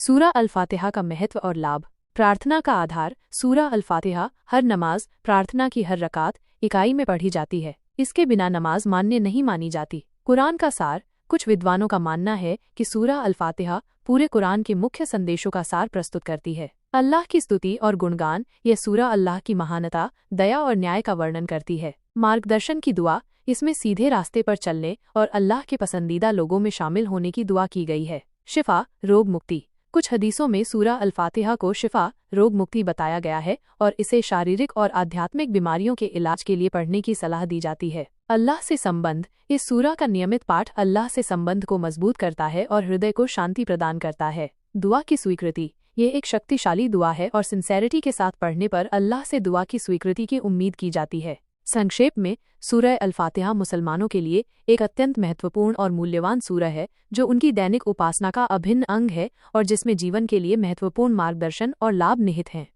सूरा अल-फातिहा का महत्व और लाभ। प्रार्थना का आधार। सूरा अल-फातिहा हर नमाज, प्रार्थना की हर रकात इकाई में पढ़ी जाती है। इसके बिना नमाज मान्य नहीं मानी जाती। कुरान का सार। कुछ विद्वानों का मानना है कि सूरा अल-फातिहा पूरे कुरान के मुख्य संदेशों का सार प्रस्तुत करती है। अल्लाह की स्तुति और गुणगान। यह सूरा अल्लाह की महानता, दया और न्याय का वर्णन करती है। मार्गदर्शन की दुआ। इसमें सीधे रास्ते पर चलने और अल्लाह के पसंदीदा लोगों में शामिल होने की दुआ की गई है। शिफा, रोग मुक्ति। कुछ हदीसों में सूरा अल-फातिहा को शिफा, रोग मुक्ति बताया गया है और इसे शारीरिक और आध्यात्मिक बीमारियों के इलाज के लिए पढ़ने की सलाह दी जाती है। अल्लाह से संबंध। इस सूरा का नियमित पाठ अल्लाह से संबंध को मजबूत करता है और हृदय को शांति प्रदान करता है। दुआ की स्वीकृति। ये एक शक्तिशाली दुआ है और सिंसेरिटी के साथ पढ़ने पर अल्लाह से दुआ की स्वीकृति की उम्मीद की जाती है। संक्षेप में, सूरह अल-फातिहा मुसलमानों के लिए एक अत्यंत महत्वपूर्ण और मूल्यवान सूरह है जो उनकी दैनिक उपासना का अभिन्न अंग है और जिसमें जीवन के लिए महत्वपूर्ण मार्गदर्शन और लाभ निहित हैं।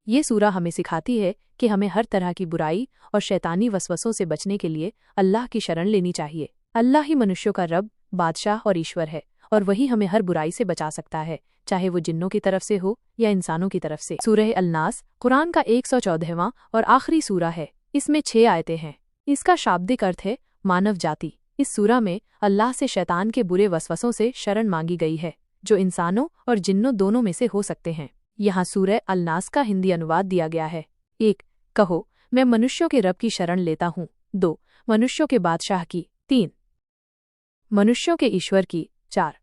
ये सूरह हमें सिखाती है कि हमें हर तरह की बुराई और शैतानी वसवसों से बचने के लिए अल्लाह की शरण लेनी चाहिए। अल्लाह ही मनुष्यों का रब, बादशाह और ईश्वर है और वही हमें हर बुराई से बचा सकता है, चाहे वो जिन्नों की तरफ से हो या इंसानों की तरफ से। सूरह अल-नास कुरान का 114वां और आखिरी सूरा है। इसमें 6 आयतें हैं। इसका शाब्दिक अर्थ है मानव जाति। इस सूरा में अल्लाह से शैतान के बुरे वसवसों से शरण मांगी गई है, जो इंसानों और जिन्नों दोनों में से हो सकते हैं। यहाँ सूरह अल-नास का हिंदी अनुवाद दिया गया है। 1. कहो, मैं मनुष्यों के रब की शरण लेता हूँ। 2. मनुष्यों के बादशाह की। 3. मनुष्यों के ईश्वर की। 4.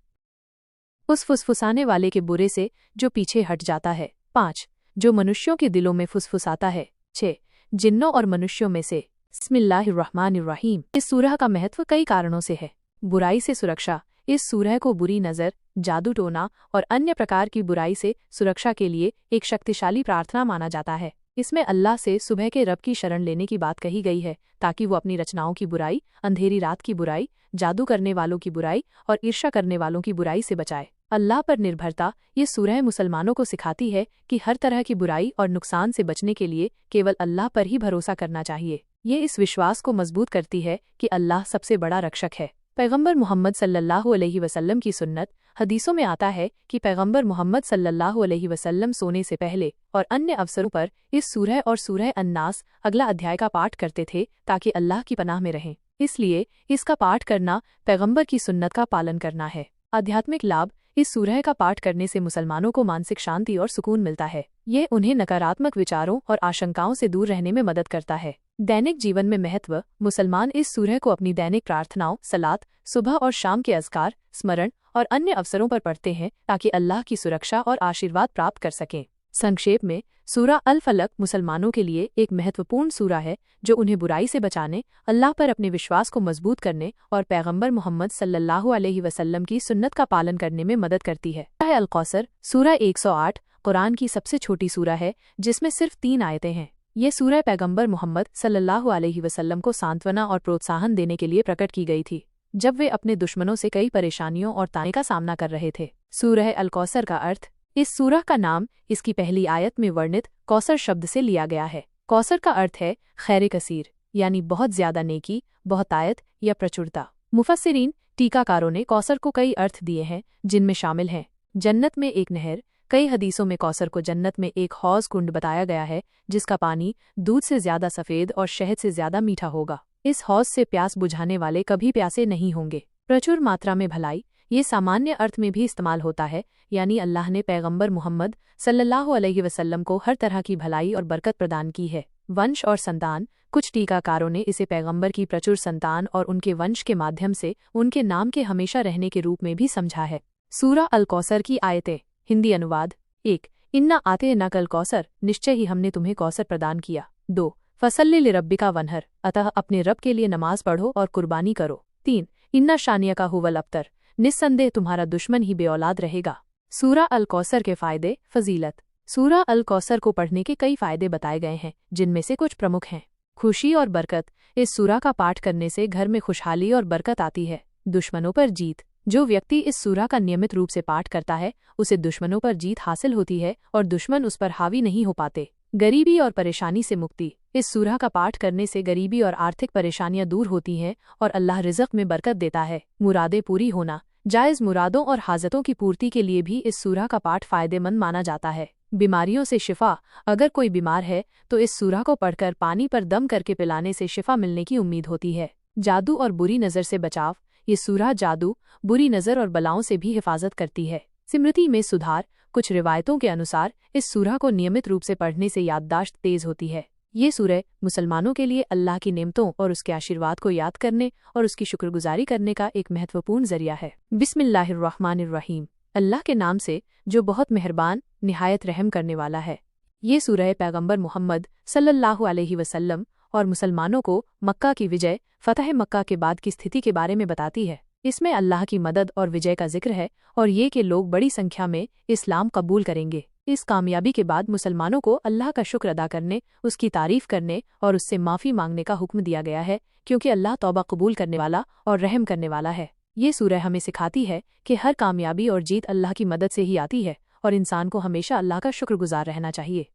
उस फुसफुसाने वाले के बुरे से जो पीछे हट जाता है। 5. जो मनुष्यों के दिलों में फुसफुसाता है। 6. जिन्नों और मनुष्यों में से। बिस्मिल्लाहिर्रहमानिर्रहीम। इस सूरह का महत्व कई कारणों से है। बुराई से सुरक्षा। इस सूरह को बुरी नज़र, जादू टोना और अन्य प्रकार की बुराई से सुरक्षा के लिए एक शक्तिशाली प्रार्थना माना जाता है। इसमें अल्लाह से सुबह के रब की शरण लेने की बात कही गई है ताकि वो अपनी रचनाओं की बुराई, अंधेरी रात की बुराई, जादू करने वालों की बुराई और ईर्ष्या करने वालों की बुराई से बचाए। अल्लाह पर निर्भरता। ये सूरह मुसलमानों को सिखाती है कि हर तरह की बुराई और नुकसान से बचने के लिए केवल अल्लाह पर ही भरोसा करना चाहिए। ये इस विश्वास को मजबूत करती है कि अल्लाह सबसे बड़ा रक्षक है। पैगंबर मोहम्मद सल्लल्लाहु अलैहि वसल्लम की सुन्नत। हदीसों में आता है कि पैगंबर मोहम्मद सल्लल्लाहु अलैहि वसल्लम सोने से पहले और अन्य अवसरों पर इस सूरह और सूरह अन्नास अगला अध्याय का पाठ करते थे ताकि अल्लाह की पनाह में रहें। इसलिए इसका पाठ करना पैगंबर की सुन्नत का पालन करना है। आध्यात्मिक लाभ। इस सूरह का पाठ करने से मुसलमानों को मानसिक शांति और सुकून मिलता है। ये उन्हें नकारात्मक विचारों और आशंकाओं से दूर रहने में मदद करता है। दैनिक जीवन में महत्व। मुसलमान इस सूरह को अपनी दैनिक प्रार्थनाओं, सलात, सुबह और शाम के अज़कार, स्मरण और अन्य अवसरों पर पढ़ते हैं ताकि अल्लाह की सुरक्षा और आशीर्वाद प्राप्त कर सकें। संक्षेप में, सूरा अल-फलक मुसलमानों के लिए एक महत्वपूर्ण सूरा है जो उन्हें बुराई से बचाने, अल्लाह पर अपने विश्वास को मजबूत करने और पैगंबर मोहम्मद सल्लल्लाहु अलैहि वसल्लम की सुन्नत का पालन करने में मदद करती है। अल-कौसर सूरा 108 कुरान की सबसे छोटी सूरा है जिसमें सिर्फ 3 आयतें हैं। ये सूरह पैगंबर मोहम्मद सल्लल्लाहु अलैहि वसल्लम को सांत्वना और प्रोत्साहन देने के लिए प्रकट की गई थी जब वे अपने दुश्मनों से कई परेशानियों और ताने का सामना कर रहे थे। सूरह अल-कौसर का अर्थ। इस सूरह का नाम इसकी पहली आयत में वर्णित कौसर शब्द से लिया गया है। कौसर का अर्थ है खैर कसीर, यानी बहुत ज्यादा नेकी, बहुतायत या प्रचुरता। मुफस्सिरीन, टीकाकारों ने कौसर को कई अर्थ दिए हैं जिनमें शामिल हैं जन्नत में एक नहर। कई हदीसों में कौसर को जन्नत में एक हौज कुंड बताया गया है जिसका पानी दूध से ज्यादा सफेद और शहद से ज्यादा मीठा होगा। इस हौज से प्यास बुझाने वाले कभी प्यासे नहीं होंगे। प्रचुर मात्रा में भलाई। ये सामान्य अर्थ में भी इस्तेमाल होता है, यानी अल्लाह ने पैगंबर मोहम्मद सल्लल्लाहु अलैहि वसल्लम को हर तरह की भलाई और बरकत प्रदान की है। वंश और संतान। कुछ टीकाकारों ने इसे पैगंबर की प्रचुर संतान और उनके वंश के माध्यम से उनके नाम के हमेशा रहने के रूप में भी समझा है। सूरा अल-कौसर की आयतें। हिंदी अनुवाद। 1. इन्ना आते न कल कौसर, निश्चय ही हमने तुम्हें कौसर प्रदान किया। 2. फसल्लि लिरब्बिका वनहर, अतः अपने रब के लिए नमाज पढ़ो और कुर्बानी करो। 3. इन्ना शानिया का हुवल अब्तर, निस्संदेह तुम्हारा दुश्मन ही बेऔलाद रहेगा। सूरा अल-कौसर के फायदे, फजीलत। सूरा अल-कौसर को पढ़ने के कई फायदे बताए गए हैं जिनमें से कुछ प्रमुख हैं। खुशी और बरकत। इस सूरा का पाठ करने से घर में खुशहाली और बरकत आती है। दुश्मनों पर जीत। जो व्यक्ति इस सूरा का नियमित रूप से पाठ करता है उसे दुश्मनों पर जीत हासिल होती है और दुश्मन उस पर हावी नहीं हो पाते। गरीबी और परेशानी से मुक्ति। इस सूरह का पाठ करने से गरीबी और आर्थिक परेशानियां दूर होती हैं और अल्लाह रिज़्क़ में बरकत देता है। मुरादें पूरी होना। जायज़ मुरादों और हाजतों की पूर्ति के लिए भी इस सूरह का पाठ फ़ायदेमंद माना जाता है। बीमारियों से शिफा। अगर कोई बीमार है तो इस सूरह को पढ़कर पानी पर दम करके पिलाने से शिफा मिलने की उम्मीद होती है। जादू और बुरी नज़र से बचाव। ये सूरह जादू, बुरी नज़र और बलाओं से भी हिफाजत करती है। स्मृति में सुधार। कुछ रिवायतों के अनुसार इस सूरह को नियमित रूप से पढ़ने से याददाश्त तेज होती है। ये सूरह मुसलमानों के लिए अल्लाह की नेमतों और उसके आशीर्वाद को याद करने और उसकी शुक्रगुजारी करने का एक महत्वपूर्ण जरिया है। बिस्मिल्लाहिर्रहमानिर्रहीम। अल्लाह के नाम से जो बहुत मेहरबान, निहायत रहम करने वाला है। ये सूरह पैगंबर मोहम्मद सल्लल्लाहु अलैहि वसल्लम और मुसलमानों को मक्का की विजय, फतह मक्का के बाद की स्थिति के बारे में बताती है। इसमें अल्लाह की मदद और विजय का जिक्र है और ये कि लोग बड़ी संख्या में इस्लाम कबूल करेंगे। इस कामयाबी के बाद मुसलमानों को अल्लाह का शुक्र अदा करने, उसकी तारीफ करने और उससे माफ़ी मांगने का हुक्म दिया गया है, क्योंकि अल्लाह तौबा कबूल करने वाला और रहम करने वाला है। ये सूरह हमें सिखाती है कि हर कामयाबी और जीत अल्लाह की मदद से ही आती है और इंसान को हमेशा अल्लाह का शुक्रगुजार रहना चाहिए।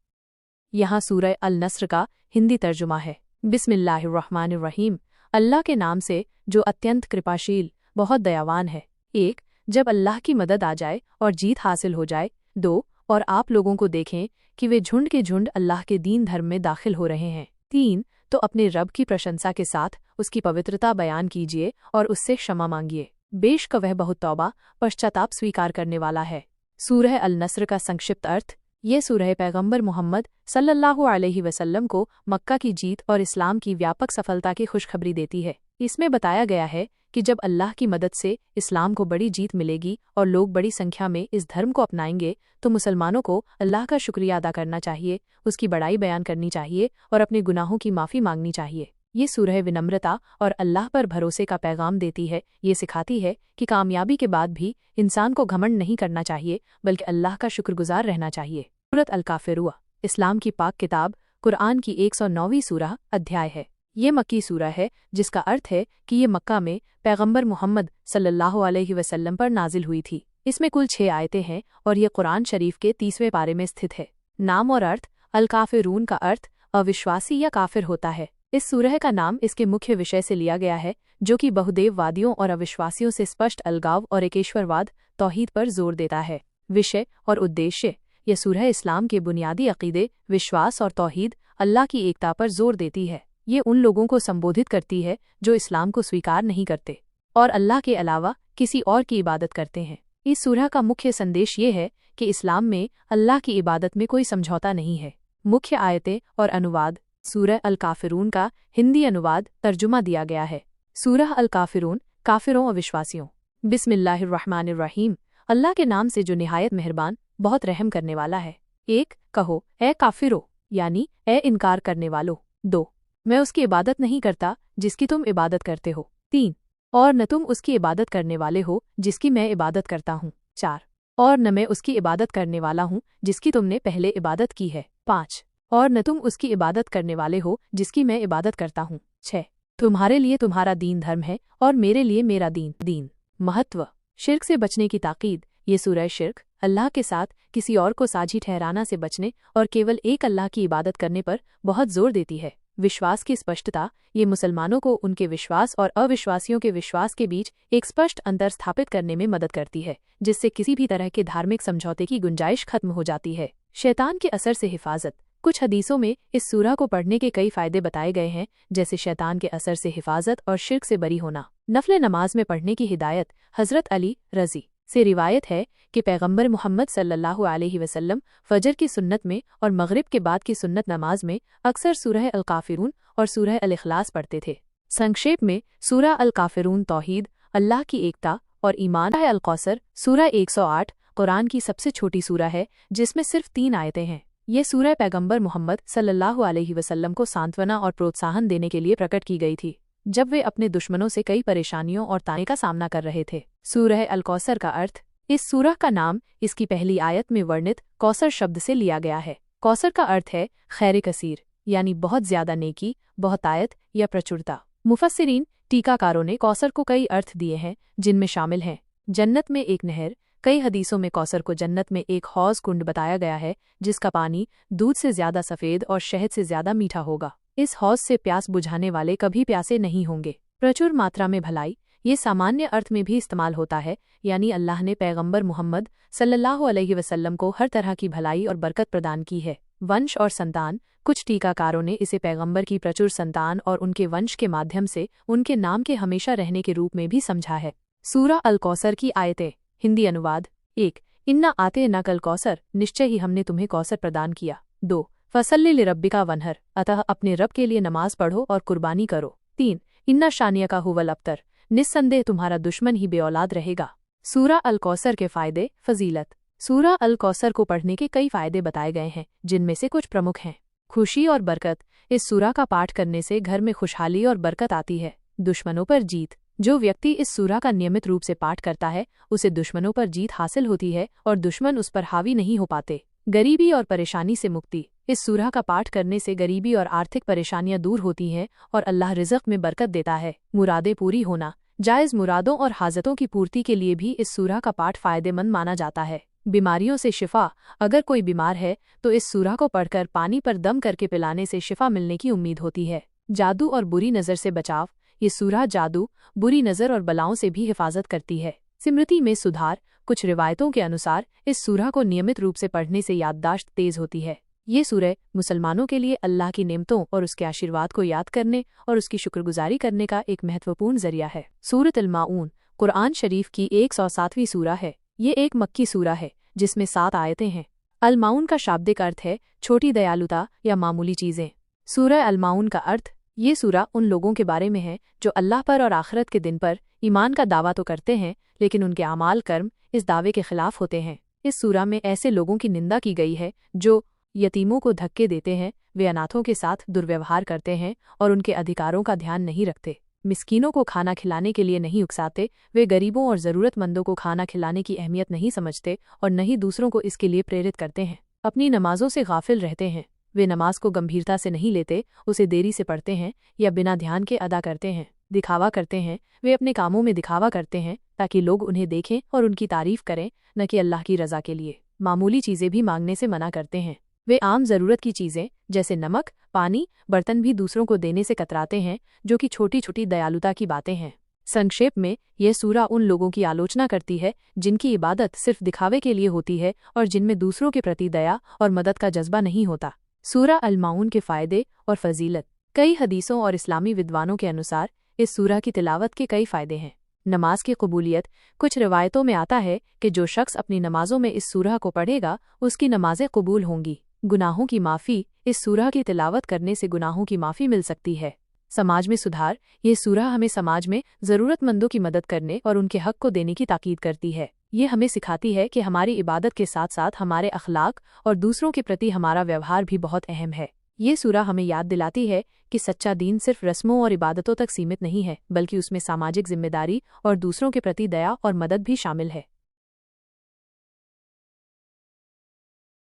यहाँ सूरह अल नस्र का हिंदी तर्जुमा है। बिस्मिल्लाहिर्रहमानिर्रहीम। अल्लाह के नाम से जो अत्यंत कृपाशील, बहुत दयावान है। 1. जब अल्लाह की मदद आ जाए और जीत हासिल हो जाए। 2. और आप लोगों को देखें कि वे झुंड के झुंड अल्लाह के दीन धर्म में दाखिल हो रहे हैं। 3. तो अपने रब की प्रशंसा के साथ उसकी पवित्रता बयान कीजिए और उससे क्षमा मांगिए। बेशक वह बहुत तौबा, पश्चाताप स्वीकार करने वाला है। सूरह अल नस्र का संक्षिप्त अर्थ। ये सूरह पैगंबर मोहम्मद सल्लल्लाहु अलैहि वसल्लम को मक्का की जीत और इस्लाम की व्यापक सफलता की खुशखबरी देती है। इसमें बताया गया है कि जब अल्लाह की मदद से इस्लाम को बड़ी जीत मिलेगी और लोग बड़ी संख्या में इस धर्म को अपनाएंगे, तो मुसलमानों को अल्लाह का शुक्रिया अदा करना चाहिए, उसकी बड़ाई बयान करनी चाहिए और अपने गुनाहों की माफ़ी मांगनी चाहिए। ये सूरह विनम्रता और अल्लाह पर भरोसे का पैगाम देती है। ये सिखाती है कि कामयाबी के बाद भी इंसान को घमंड नहीं करना चाहिए, बल्कि अल्लाह का शुक्रगुजार रहना चाहिए। सूरत अल काफिरून इस्लाम की पाक किताब कुरान की 109वीं सूरह अध्याय है। ये मक्की सूरह है, जिसका अर्थ है कि ये मक्का में पैगंबर मोहम्मद सल्लल्लाहु अलैहि वसल्लम पर नाजिल हुई थी। इसमें कुल 6 आयतें हैं और ये कुरान शरीफ के 30वें पारे में स्थित है। नाम और अर्थ। अल काफिरून का अर्थ अविश्वासी या काफिर होता है। इस सूरह का नाम इसके मुख्य विषय से लिया गया है, जो कि बहुदेववादियों और अविश्वासियों से स्पष्ट अलगाव और एकेश्वरवाद, तौहीद पर जोर देता है। विषय और उद्देश्य। यह सूरह इस्लाम के बुनियादी अकीदे, विश्वास और तौहीद, अल्लाह की एकता पर जोर देती है। ये उन लोगों को संबोधित करती है जो इस्लाम को स्वीकार नहीं करते और अल्लाह के अलावा किसी और की इबादत करते हैं। इस सूरह का मुख्य संदेश ये है कि इस्लाम में अल्लाह की इबादत में कोई समझौता नहीं है। मुख्य आयतें और अनुवाद। सूरह अल काफिरून का हिंदी अनुवाद तर्जुमा दिया गया है। सूरह अल काफिरून, काफिरों और विश्वासियों। बिस्मिल्लाहिर्रहमानिर्रहीम। अल्लाह के नाम से जो निहायत मेहरबान, बहुत रहम करने वाला है। 1. कहो, ए काफिरो, यानी ए इनकार करने वालों। 2. मैं उसकी इबादत नहीं करता जिसकी तुम इबादत करते हो। 3. और न तुम उसकी इबादत करने वाले हो जिसकी मैं इबादत करता हूँ। 4. और न मैं उसकी इबादत करने वाला हूँ जिसकी तुमने पहले इबादत की है। 5. और न तुम उसकी इबादत करने वाले हो जिसकी मैं इबादत करता हूँ। 6. तुम्हारे लिए तुम्हारा दीन धर्म है और मेरे लिए मेरा दीन। महत्व। शिर्क से बचने की ताकीद। ये सूरह शिर्क, अल्लाह के साथ किसी और को साझी ठहराना से बचने और केवल एक अल्लाह की इबादत करने पर बहुत जोर देती है। विश्वास की स्पष्टता। ये मुसलमानों को उनके विश्वास और अविश्वासियों के विश्वास के बीच एक स्पष्ट अंतर स्थापित करने में मदद करती है, जिससे किसी भी तरह के धार्मिक समझौते की गुंजाइश खत्म हो जाती है। शैतान के असर से हिफाजत। कुछ हदीसों में इस सूरह को पढ़ने के कई फायदे बताए गए हैं, जैसे शैतान के असर से हिफाजत और शिर्क से बरी होना। नफल नमाज में पढ़ने की हिदायत। हजरत अली रज़ी से रिवायत है कि पैगंबर मोहम्मद सल्लल्लाहु अलैहि वसल्लम फजर की सुन्नत में और मगरिब के बाद की सुन्नत नमाज में अक्सर सूरह अल काफिरून और सूरह अल इखलास पढ़ते थे। संक्षेप में, सूरह अल काफिरून तौहीद, अल्लाह की एकता और ईमान है। अल कौसर सूरह 108 कुरान की सबसे छोटी सूरह है, जिसमें सिर्फ 3 आयतें हैं। यह सूरह पैगंबर मोहम्मद सल्लल्लाहु अलैहि वसल्लम को सांत्वना और प्रोत्साहन देने के लिए प्रकट की गई थी, जब वे अपने दुश्मनों से कई परेशानियों और ताने का सामना कर रहे थे। सूरह अल कौसर का अर्थ। इस सूरह का नाम इसकी पहली आयत में वर्णित कौसर शब्द से लिया गया है। कौसर का अर्थ है खैर कसीर, यानी बहुत ज्यादा नेकी, बहुतायत या प्रचुरता। मुफस्सिरीन, टीकाकारों ने कौसर को कई अर्थ दिए हैं, जिनमें शामिल हैं जन्नत में एक नहर। कई हदीसों में कौसर को जन्नत में एक हौज कुंड बताया गया है, जिसका पानी दूध से ज्यादा सफ़ेद और शहद से ज्यादा मीठा होगा। इस हौज से प्यास बुझाने वाले कभी प्यासे नहीं होंगे। प्रचुर मात्रा में भलाई, ये सामान्य अर्थ में भी इस्तेमाल होता है, यानी अल्लाह ने पैगंबर मोहम्मद सल्लल्लाहु अलैहि वसल्लम को हर तरह की भलाई और बरकत प्रदान की है। वंश और संतान, कुछ टीकाकारों ने इसे पैगंबर की प्रचुर संतान और उनके वंश के माध्यम से उनके नाम के हमेशा रहने के रूप में भी समझा है। सूरा अल कौसर की आयतें। हिंदी अनुवाद। 1 इन्ना आते न कल कौसर, निश्चय ही हमने तुम्हें कौसर प्रदान किया। 2 फसल्ले लिरब्बिका वनहर, अतः अपने रब के लिए नमाज पढ़ो और कुर्बानी करो। 3 इन्ना शानिया का हुवल अब्तर, निस्संदेह तुम्हारा दुश्मन ही बेऔलाद रहेगा। सूरा अल कौसर के फायदे, फजीलत। सूरा अल कौसर को पढ़ने के कई फायदे बताए गए हैं, जिनमें से कुछ प्रमुख हैं। खुशी और बरकत, इस सूरा का पाठ करने से घर में खुशहाली और बरकत आती है। दुश्मनों पर जीत, जो व्यक्ति इस सूरा का नियमित रूप से पाठ करता है उसे दुश्मनों पर जीत हासिल होती है और दुश्मन उस पर हावी नहीं हो पाते। गरीबी और परेशानी से मुक्ति, इस सूरा का पाठ करने से गरीबी और आर्थिक परेशानियां दूर होती हैं और अल्लाह रिज़्क़ में बरकत देता है। मुरादें पूरी होना, जायज़ मुरादों और हाजतों की पूर्ति के लिए भी इस सूरा का पाठ फ़ायदेमंद माना जाता है। बीमारियों से शिफा, अगर कोई बीमार है तो इस सूरा को पढ़कर पानी पर दम करके पिलाने से शिफा मिलने की उम्मीद होती है। जादू और बुरी नज़र से बचाव, ये सूरा जादू, बुरी नज़र और बलाओं से भी हिफाजत करती है। स्मृति में सुधार, कुछ रिवायतों के अनुसार इस सूरा को नियमित रूप से पढ़ने से याददाश्त तेज होती है। ये सूरह मुसलमानों के लिए अल्लाह की नेमतों और उसके आशीर्वाद को याद करने और उसकी शुक्रगुजारी करने का एक महत्वपूर्ण जरिया है। सूरत अल माऊन कुरान शरीफ की 107वीं सूरा है। ये एक मक्की सूरा है जिसमें 7 आयतें हैं। अल माऊन का शाब्दिक अर्थ है छोटी दयालुता या मामूली चीज़ें। सूरह अल माऊन का अर्थ, ये सूरा उन लोगों के बारे में है जो अल्लाह पर और आखिरत के दिन पर ईमान का दावा तो करते हैं, लेकिन उनके अमाल कर्म इस दावे के खिलाफ होते हैं। इस सूरा में ऐसे लोगों की निंदा की गई है जो यतीमों को धक्के देते हैं, वे अनाथों के साथ दुर्व्यवहार करते हैं और उनके अधिकारों का ध्यान नहीं रखते, मिस्कीनों को खाना खिलाने के लिए नहीं उकसाते, वे गरीबों और ज़रूरतमंदों को खाना खिलाने की अहमियत नहीं समझते और न ही दूसरों को इसके लिए प्रेरित करते हैं। अपनी नमाजों से गाफिल रहते हैं, वे नमाज को गंभीरता से नहीं लेते, उसे देरी से पढ़ते हैं या बिना ध्यान के अदा करते हैं। दिखावा करते हैं, वे अपने कामों में दिखावा करते हैं ताकि लोग उन्हें देखें और उनकी तारीफ करें, न कि अल्लाह की रज़ा के लिए। मामूली चीज़ें भी मांगने से मना करते हैं, वे आम ज़रूरत की चीज़ें जैसे नमक, पानी, बर्तन भी दूसरों को देने से कतराते हैं, जो कि छोटी छोटी दयालुता की बातें हैं। संक्षेप में, यह सूरा उन लोगों की आलोचना करती है जिनकी इबादत सिर्फ दिखावे के लिए होती है और जिनमें दूसरों के प्रति दया और मदद का जज्बा नहीं होता। सूरा अल माऊन के फ़ायदे और फजीलत। कई हदीसों और इस्लामी विद्वानों के अनुसार इस सूरा की तिलावत के कई फ़ायदे हैं। नमाज की कबूलियत, कुछ रिवायतों में आता है कि जो शख्स अपनी नमाजों में इस सूरा को पढ़ेगा उसकी नमाजें कबूल होंगी। गुनाहों की माफ़ी, इस सूरा की तिलावत करने से गुनाहों की माफ़ी मिल सकती है। समाज में सुधार, ये सूरा हमें समाज में ज़रूरतमंदों की मदद करने और उनके हक को देने की ताकीद करती है। ये हमें सिखाती है कि हमारी इबादत के साथ साथ हमारे अखलाक और दूसरों के प्रति हमारा व्यवहार भी बहुत अहम है। ये सूरा हमें याद दिलाती है कि सच्चा दीन सिर्फ रस्मों और इबादतों तक सीमित नहीं है, बल्कि उसमें सामाजिक जिम्मेदारी और दूसरों के प्रति दया और मदद भी शामिल है।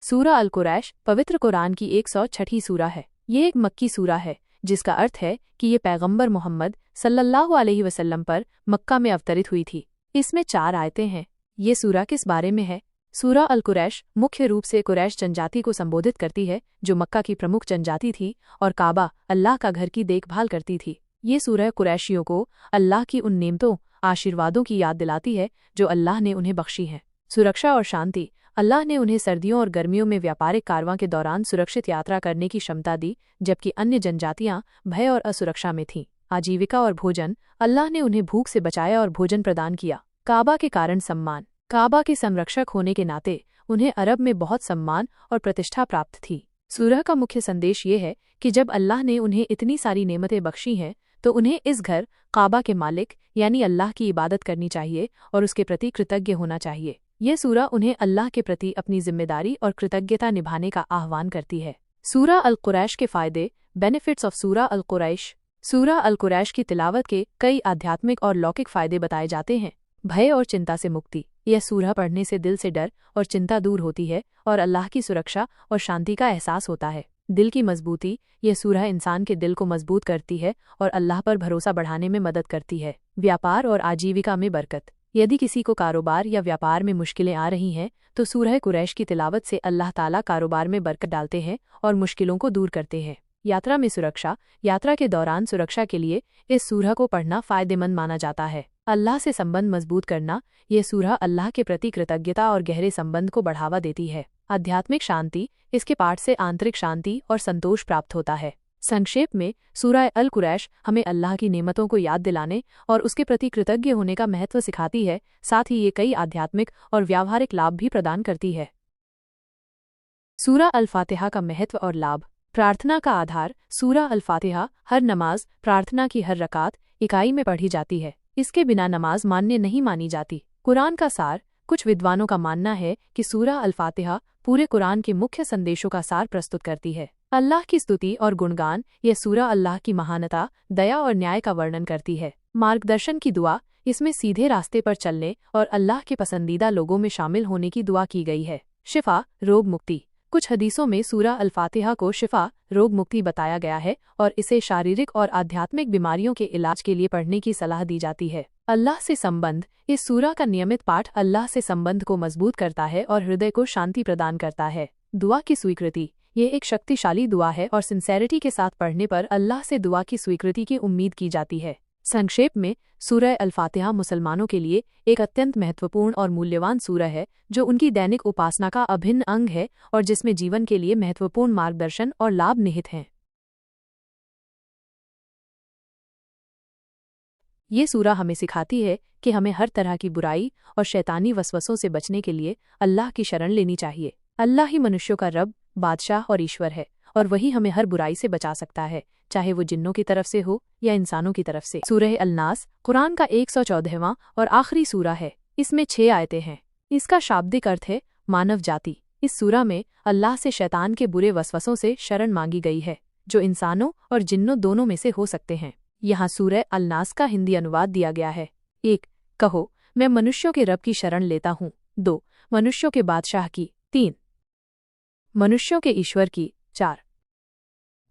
सूरा अल कुरैश पवित्र कुरान की 106वीं सूरा है। ये एक मक्की सूरा है, जिसका अर्थ है कि ये पैगंबर मोहम्मद सल्लल्लाहु अलैहि वसल्लम पर मक्का में अवतरित हुई थी। इसमें 4 आयतें हैं। ये सूरा किस बारे में है? सूरा अल कुरैश मुख्य रूप से कुरैश जनजाति को संबोधित करती है, जो मक्का की प्रमुख जनजाति थी और काबा, अल्लाह का घर की देखभाल करती थी। ये सूरह कुरैशियों को अल्लाह की उन नेमतों, आशीर्वादों की याद दिलाती है जो अल्लाह ने उन्हें बख्शी हैं। सुरक्षा और शांति, अल्लाह ने उन्हें सर्दियों और गर्मियों में व्यापारिक कारवां के दौरान सुरक्षित यात्रा करने की क्षमता दी, जबकि अन्य जनजातियां भय और असुरक्षा में थीं। आजीविका और भोजन, अल्लाह ने उन्हें भूख से बचाया और भोजन प्रदान किया। काबा के कारण सम्मान, काबा के संरक्षक होने के नाते उन्हें अरब में बहुत सम्मान और प्रतिष्ठा प्राप्त थी। सूरह का मुख्य संदेश ये है कि जब अल्लाह ने उन्हें इतनी सारी नेमतें बख्शी हैं तो उन्हें इस घर काबा के मालिक यानी अल्लाह की इबादत करनी चाहिए और उसके प्रति कृतज्ञ होना चाहिए। यह सूरा उन्हें अल्लाह के प्रति अपनी जिम्मेदारी और कृतज्ञता निभाने का आह्वान करती है। सूरा अल कुरैश के फ़ायदे, बेनिफिट्स ऑफ सूरा अल कुरैश। सूरा अल कुरैश की तिलावत के कई आध्यात्मिक और लौकिक फ़ायदे बताए जाते हैं। भय और चिंता से मुक्ति, यह सूरा पढ़ने से दिल से डर और चिंता दूर होती है और अल्लाह की सुरक्षा और शांति का एहसास होता है। दिल की मजबूती, यह सूरा इंसान के दिल को मजबूत करती है और अल्लाह पर भरोसा बढ़ाने में मदद करती है। व्यापार और आजीविका में बरकत, यदि किसी को कारोबार या व्यापार में मुश्किलें आ रही हैं तो सूरह कुरैश की तिलावत से अल्लाह ताला कारोबार में बरकत डालते हैं और मुश्किलों को दूर करते हैं। यात्रा में सुरक्षा। यात्रा के दौरान सुरक्षा के लिए इस सूरह को पढ़ना फायदेमंद माना जाता है। अल्लाह से संबंध मजबूत करना। ये सूरह अल्लाह के प्रति कृतज्ञता और गहरे संबंध को बढ़ावा देती है। आध्यात्मिक शांति। इसके पाठ से आंतरिक शांति और संतोष प्राप्त होता है। संक्षेप में, सूरह अल कुरैश हमें अल्लाह की नेमतों को याद दिलाने और उसके प्रति कृतज्ञ होने का महत्व सिखाती है। साथ ही ये कई आध्यात्मिक और व्यावहारिक लाभ भी प्रदान करती है। सूरह अल फातिहा का महत्व और लाभ। प्रार्थना का आधार। सूरह अल फातिहा हर नमाज, प्रार्थना की हर रकात इकाई में पढ़ी जाती है। इसके बिना नमाज मान्य नहीं मानी जाती। कुरान का सार। कुछ विद्वानों का मानना है कि सूरह अल फातिहा पूरे कुरान के मुख्य संदेशों का सार प्रस्तुत करती है। अल्लाह की स्तुति और गुणगान। यह सूरह अल्लाह की महानता, दया और न्याय का वर्णन करती है। मार्गदर्शन की दुआ। इसमें सीधे रास्ते पर चलने और अल्लाह के पसंदीदा लोगों में शामिल होने की दुआ की गई है। शिफा, रोग मुक्ति। कुछ हदीसों में सूरह अल फातिहा को शिफा, रोग मुक्ति बताया गया है और इसे शारीरिक और आध्यात्मिक बीमारियों के इलाज के लिए पढ़ने की सलाह दी जाती है। अल्लाह से संबंध। इस सूरह का नियमित पाठ अल्लाह से संबंध को मजबूत करता है और हृदय को शांति प्रदान करता है। दुआ की स्वीकृति। ये एक शक्तिशाली दुआ है और सिंसेरिटी के साथ पढ़ने पर अल्लाह से दुआ की स्वीकृति की उम्मीद की जाती है। संक्षेप में, सूरह अल फातिहा मुसलमानों के लिए एक अत्यंत महत्वपूर्ण और मूल्यवान सूरह है जो उनकी दैनिक उपासना का अभिन्न अंग है और जिसमें जीवन के लिए महत्वपूर्ण मार्गदर्शन और लाभ निहित हैं। ये सूरह हमें सिखाती है कि हमें हर तरह की बुराई और शैतानी वसवसों से बचने के लिए अल्लाह की शरण लेनी चाहिए। अल्लाह ही मनुष्यों का रब, बादशाह और ईश्वर है और वही हमें हर बुराई से बचा सकता है, चाहे वो जिन्नों की तरफ से हो या इंसानों की तरफ से। सूरह अल नास कुरान का 114वां और आखिरी सूरा है। इसमें 6 आयतें हैं। इसका शाब्दिक अर्थ है मानव जाति। इस सूरा में अल्लाह से शैतान के बुरे वसवसों से शरण मांगी गई है, जो इंसानों और जिन्नों दोनों में से हो सकते हैं। यहाँ सूरह अल नास का हिंदी अनुवाद दिया गया है। 1. कहो, मैं मनुष्यों के रब की शरण लेता हूँ। 2. मनुष्यों के बादशाह की। 3. मनुष्यों के ईश्वर की। 4.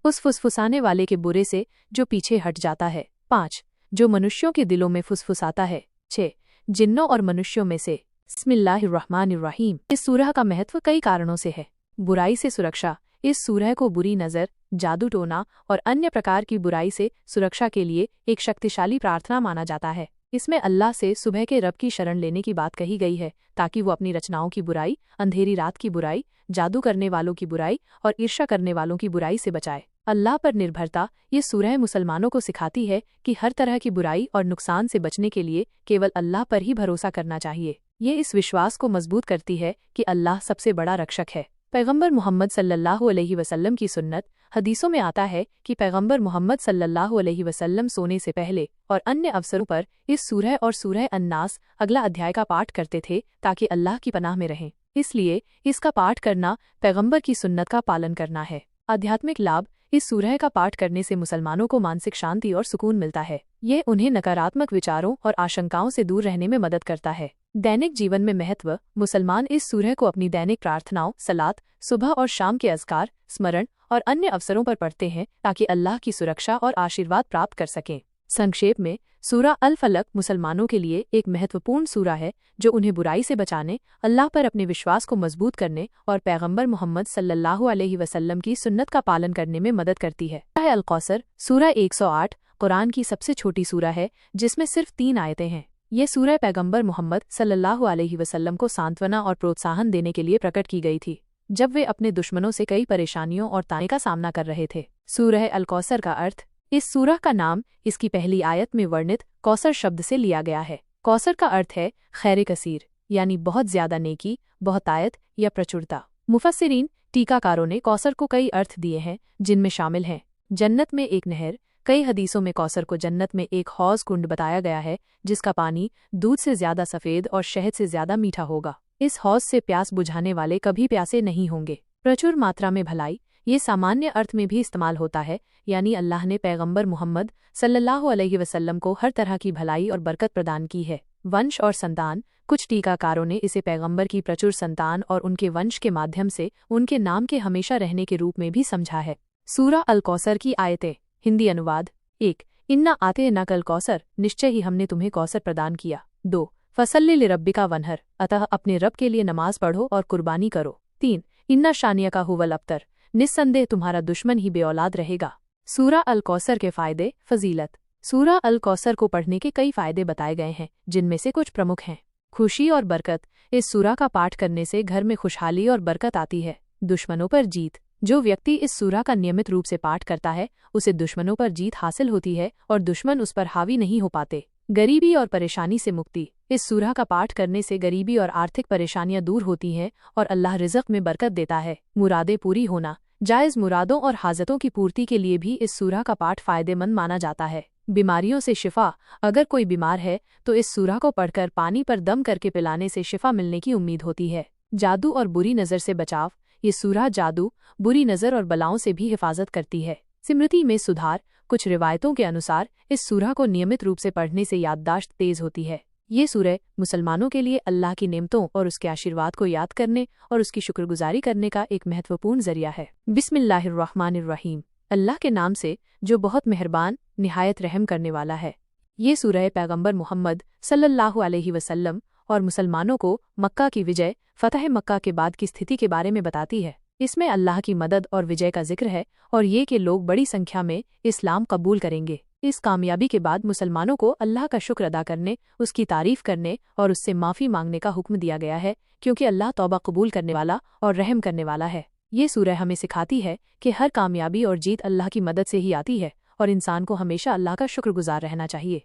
उस फुसफुसाने वाले के बुरे से जो पीछे हट जाता है। 5. जो मनुष्यों के दिलों में फुसफुसाता है। 6. जिन्नों और मनुष्यों में से। बिस्मिल्लाहिर्रहमानिर्रहीम। इस सूरह का महत्व कई कारणों से है। बुराई से सुरक्षा। इस सूरह को बुरी नज़र, जादू टोना और अन्य प्रकार की बुराई से सुरक्षा के लिए एक शक्तिशाली प्रार्थना माना जाता है। इसमें अल्लाह से सुबह के रब की शरण लेने की बात कही गई है ताकि वो अपनी रचनाओं की बुराई, अंधेरी रात की बुराई, जादू करने वालों की बुराई और ईर्ष्या करने वालों की बुराई से बचाए। अल्लाह पर निर्भरता। ये सूरह मुसलमानों को सिखाती है कि हर तरह की बुराई और नुकसान से बचने के लिए केवल अल्लाह पर ही भरोसा करना चाहिए। ये इस विश्वास को मजबूत करती है कि अल्लाह सबसे बड़ा रक्षक है। पैगंबर मोहम्मद सल्लल्लाहु अलैहि वसल्लम की सुन्नत। हदीसों में आता है कि पैगंबर मोहम्मद सल्लल्लाहु अलैहि वसल्लम सोने से पहले और अन्य अवसरों पर इस सूरह और सूरह अन्नास अगला अध्याय का पाठ करते थे ताकि अल्लाह की पनाह में रहें। इसलिए इसका पाठ करना पैगंबर की सुन्नत का पालन करना है। आध्यात्मिक लाभ। इस सूरह का पाठ करने से मुसलमानों को मानसिक शांति और सुकून मिलता है। ये उन्हें नकारात्मक विचारों और आशंकाओं से दूर रहने में मदद करता है। दैनिक जीवन में महत्व। मुसलमान इस सूरह को अपनी दैनिक प्रार्थनाओं, सलात, सुबह और शाम के अज़कार, स्मरण और अन्य अवसरों पर पढ़ते हैं ताकि अल्लाह की सुरक्षा और आशीर्वाद प्राप्त कर सकें। संक्षेप में, सूरह अल फलक मुसलमानों के लिए एक महत्वपूर्ण सूरा है जो उन्हें बुराई से बचाने, अल्लाह पर अपने विश्वास को मजबूत करने और पैगंबर मोहम्मद सल्लल्लाहु अलैहि वसल्लम की सुन्नत का पालन करने में मदद करती है। अल कौसर सूरह 108 कुरान की सबसे छोटी सूरा है जिसमें सिर्फ 3 आयतें हैं। ये सूरह पैगंबर मोहम्मद सल्लल्लाहु अलैहि वसल्लम को सांत्वना और प्रोत्साहन देने के लिए प्रकट की गई थी जब वे अपने दुश्मनों से कई परेशानियों और ताने का सामना कर रहे थे। सूरह अल कौसर का अर्थ। इस सूरह का नाम इसकी पहली आयत में वर्णित कौसर शब्द से लिया गया है। कौसर का अर्थ है खैर कसीर, यानी बहुत ज्यादा नेकी, बहुतायत या प्रचुरता। मुफस्सिरीन, टीकाकारों ने कौसर को कई अर्थ दिए हैं जिनमें शामिल हैं जन्नत में एक नहर। कई हदीसों में कौसर को जन्नत में एक हौज कुंड बताया गया है जिसका पानी दूध से ज्यादा सफेद और शहद से ज्यादा मीठा होगा। इस हौज से प्यास बुझाने वाले कभी प्यासे नहीं होंगे। प्रचुर मात्रा में भलाई। ये सामान्य अर्थ में भी इस्तेमाल होता है, यानी अल्लाह ने पैगंबर मोहम्मद सल्लल्लाहु अलैहि वसल्लम को हर तरह की भलाई और बरकत प्रदान की है। वंश और संतान। कुछ टीकाकारों ने इसे पैगंबर की प्रचुर संतान और उनके वंश के माध्यम से उनके नाम के हमेशा रहने के रूप में भी समझा है। सूरह अल कौसर की आयतें। हिंदी अनुवाद। 1. इन्ना आते न कल कौसर, निश्चय ही हमने तुम्हें कौसर प्रदान किया। 2. फसल्ले लिरब्बिका वनहर, अतः अपने रब के लिए नमाज पढ़ो और कुर्बानी करो। 3. इन्ना शानिया का हुवल अब्तर, निस्संदेह तुम्हारा दुश्मन ही बेऔलाद रहेगा। सूरा अल कौसर के फ़ायदे फजीलत। सूरा अल कौसर को पढ़ने के कई फ़ायदे बताए गए हैं, जिनमें से कुछ प्रमुख हैं। खुशी और बरकत। इस सूरा का पाठ करने से घर में खुशहाली और बरकत आती है। दुश्मनों पर जीत। जो व्यक्ति इस सूरा का नियमित रूप से पाठ करता है उसे दुश्मनों पर जीत हासिल होती है और दुश्मन उस पर हावी नहीं हो पाते। गरीबी और परेशानी से मुक्ति। इस सूरा का पाठ करने से गरीबी और आर्थिक परेशानियां दूर होती हैं और अल्लाह रिज़्क़ में बरकत देता है। मुरादें पूरी होना। जायज़ मुरादों और हाजतों की पूर्ति के लिए भी इस सूरा का पाठ फ़ायदेमंद माना जाता है। बीमारियों से शिफा। अगर कोई बीमार है तो इस सूरा को पढ़कर पानी पर दम करके पिलाने से शिफा मिलने की उम्मीद होती है। जादू और बुरी नज़र से बचाव। ये सूरा जादू, बुरी नज़र और बलाओं से भी हिफाजत करती है। स्मृति में सुधार। कुछ रिवायतों के अनुसार इस सूरा को नियमित रूप से पढ़ने से याददाश्त तेज होती है। ये सूरह मुसलमानों के लिए अल्लाह की नेमतों और उसके आशीर्वाद को याद करने और उसकी शुक्रगुजारी करने का एक महत्वपूर्ण जरिया है। बिस्मिल्लाहिर्रहमानिर्रहीम। अल्लाह के नाम से जो बहुत मेहरबान निहायत रहम करने वाला है। ये सूरह पैगंबर मोहम्मद सल्लल्लाहु अलैहि वसल्लम और मुसलमानों को मक्का की विजय, फतह मक्का के बाद की स्थिति के बारे में बताती है। इसमें अल्लाह की मदद और विजय का जिक्र है और ये कि लोग बड़ी संख्या में इस्लाम कबूल करेंगे। इस कामयाबी के बाद मुसलमानों को अल्लाह का शुक्र अदा करने, उसकी तारीफ करने और उससे माफ़ी मांगने का हुक्म दिया गया है, क्योंकि अल्लाह तौबा कबूल करने वाला और रहम करने वाला है। ये सूरह हमें सिखाती है कि हर कामयाबी और जीत अल्लाह की मदद से ही आती है और इंसान को हमेशा अल्लाह का शुक्रगुजार रहना चाहिए।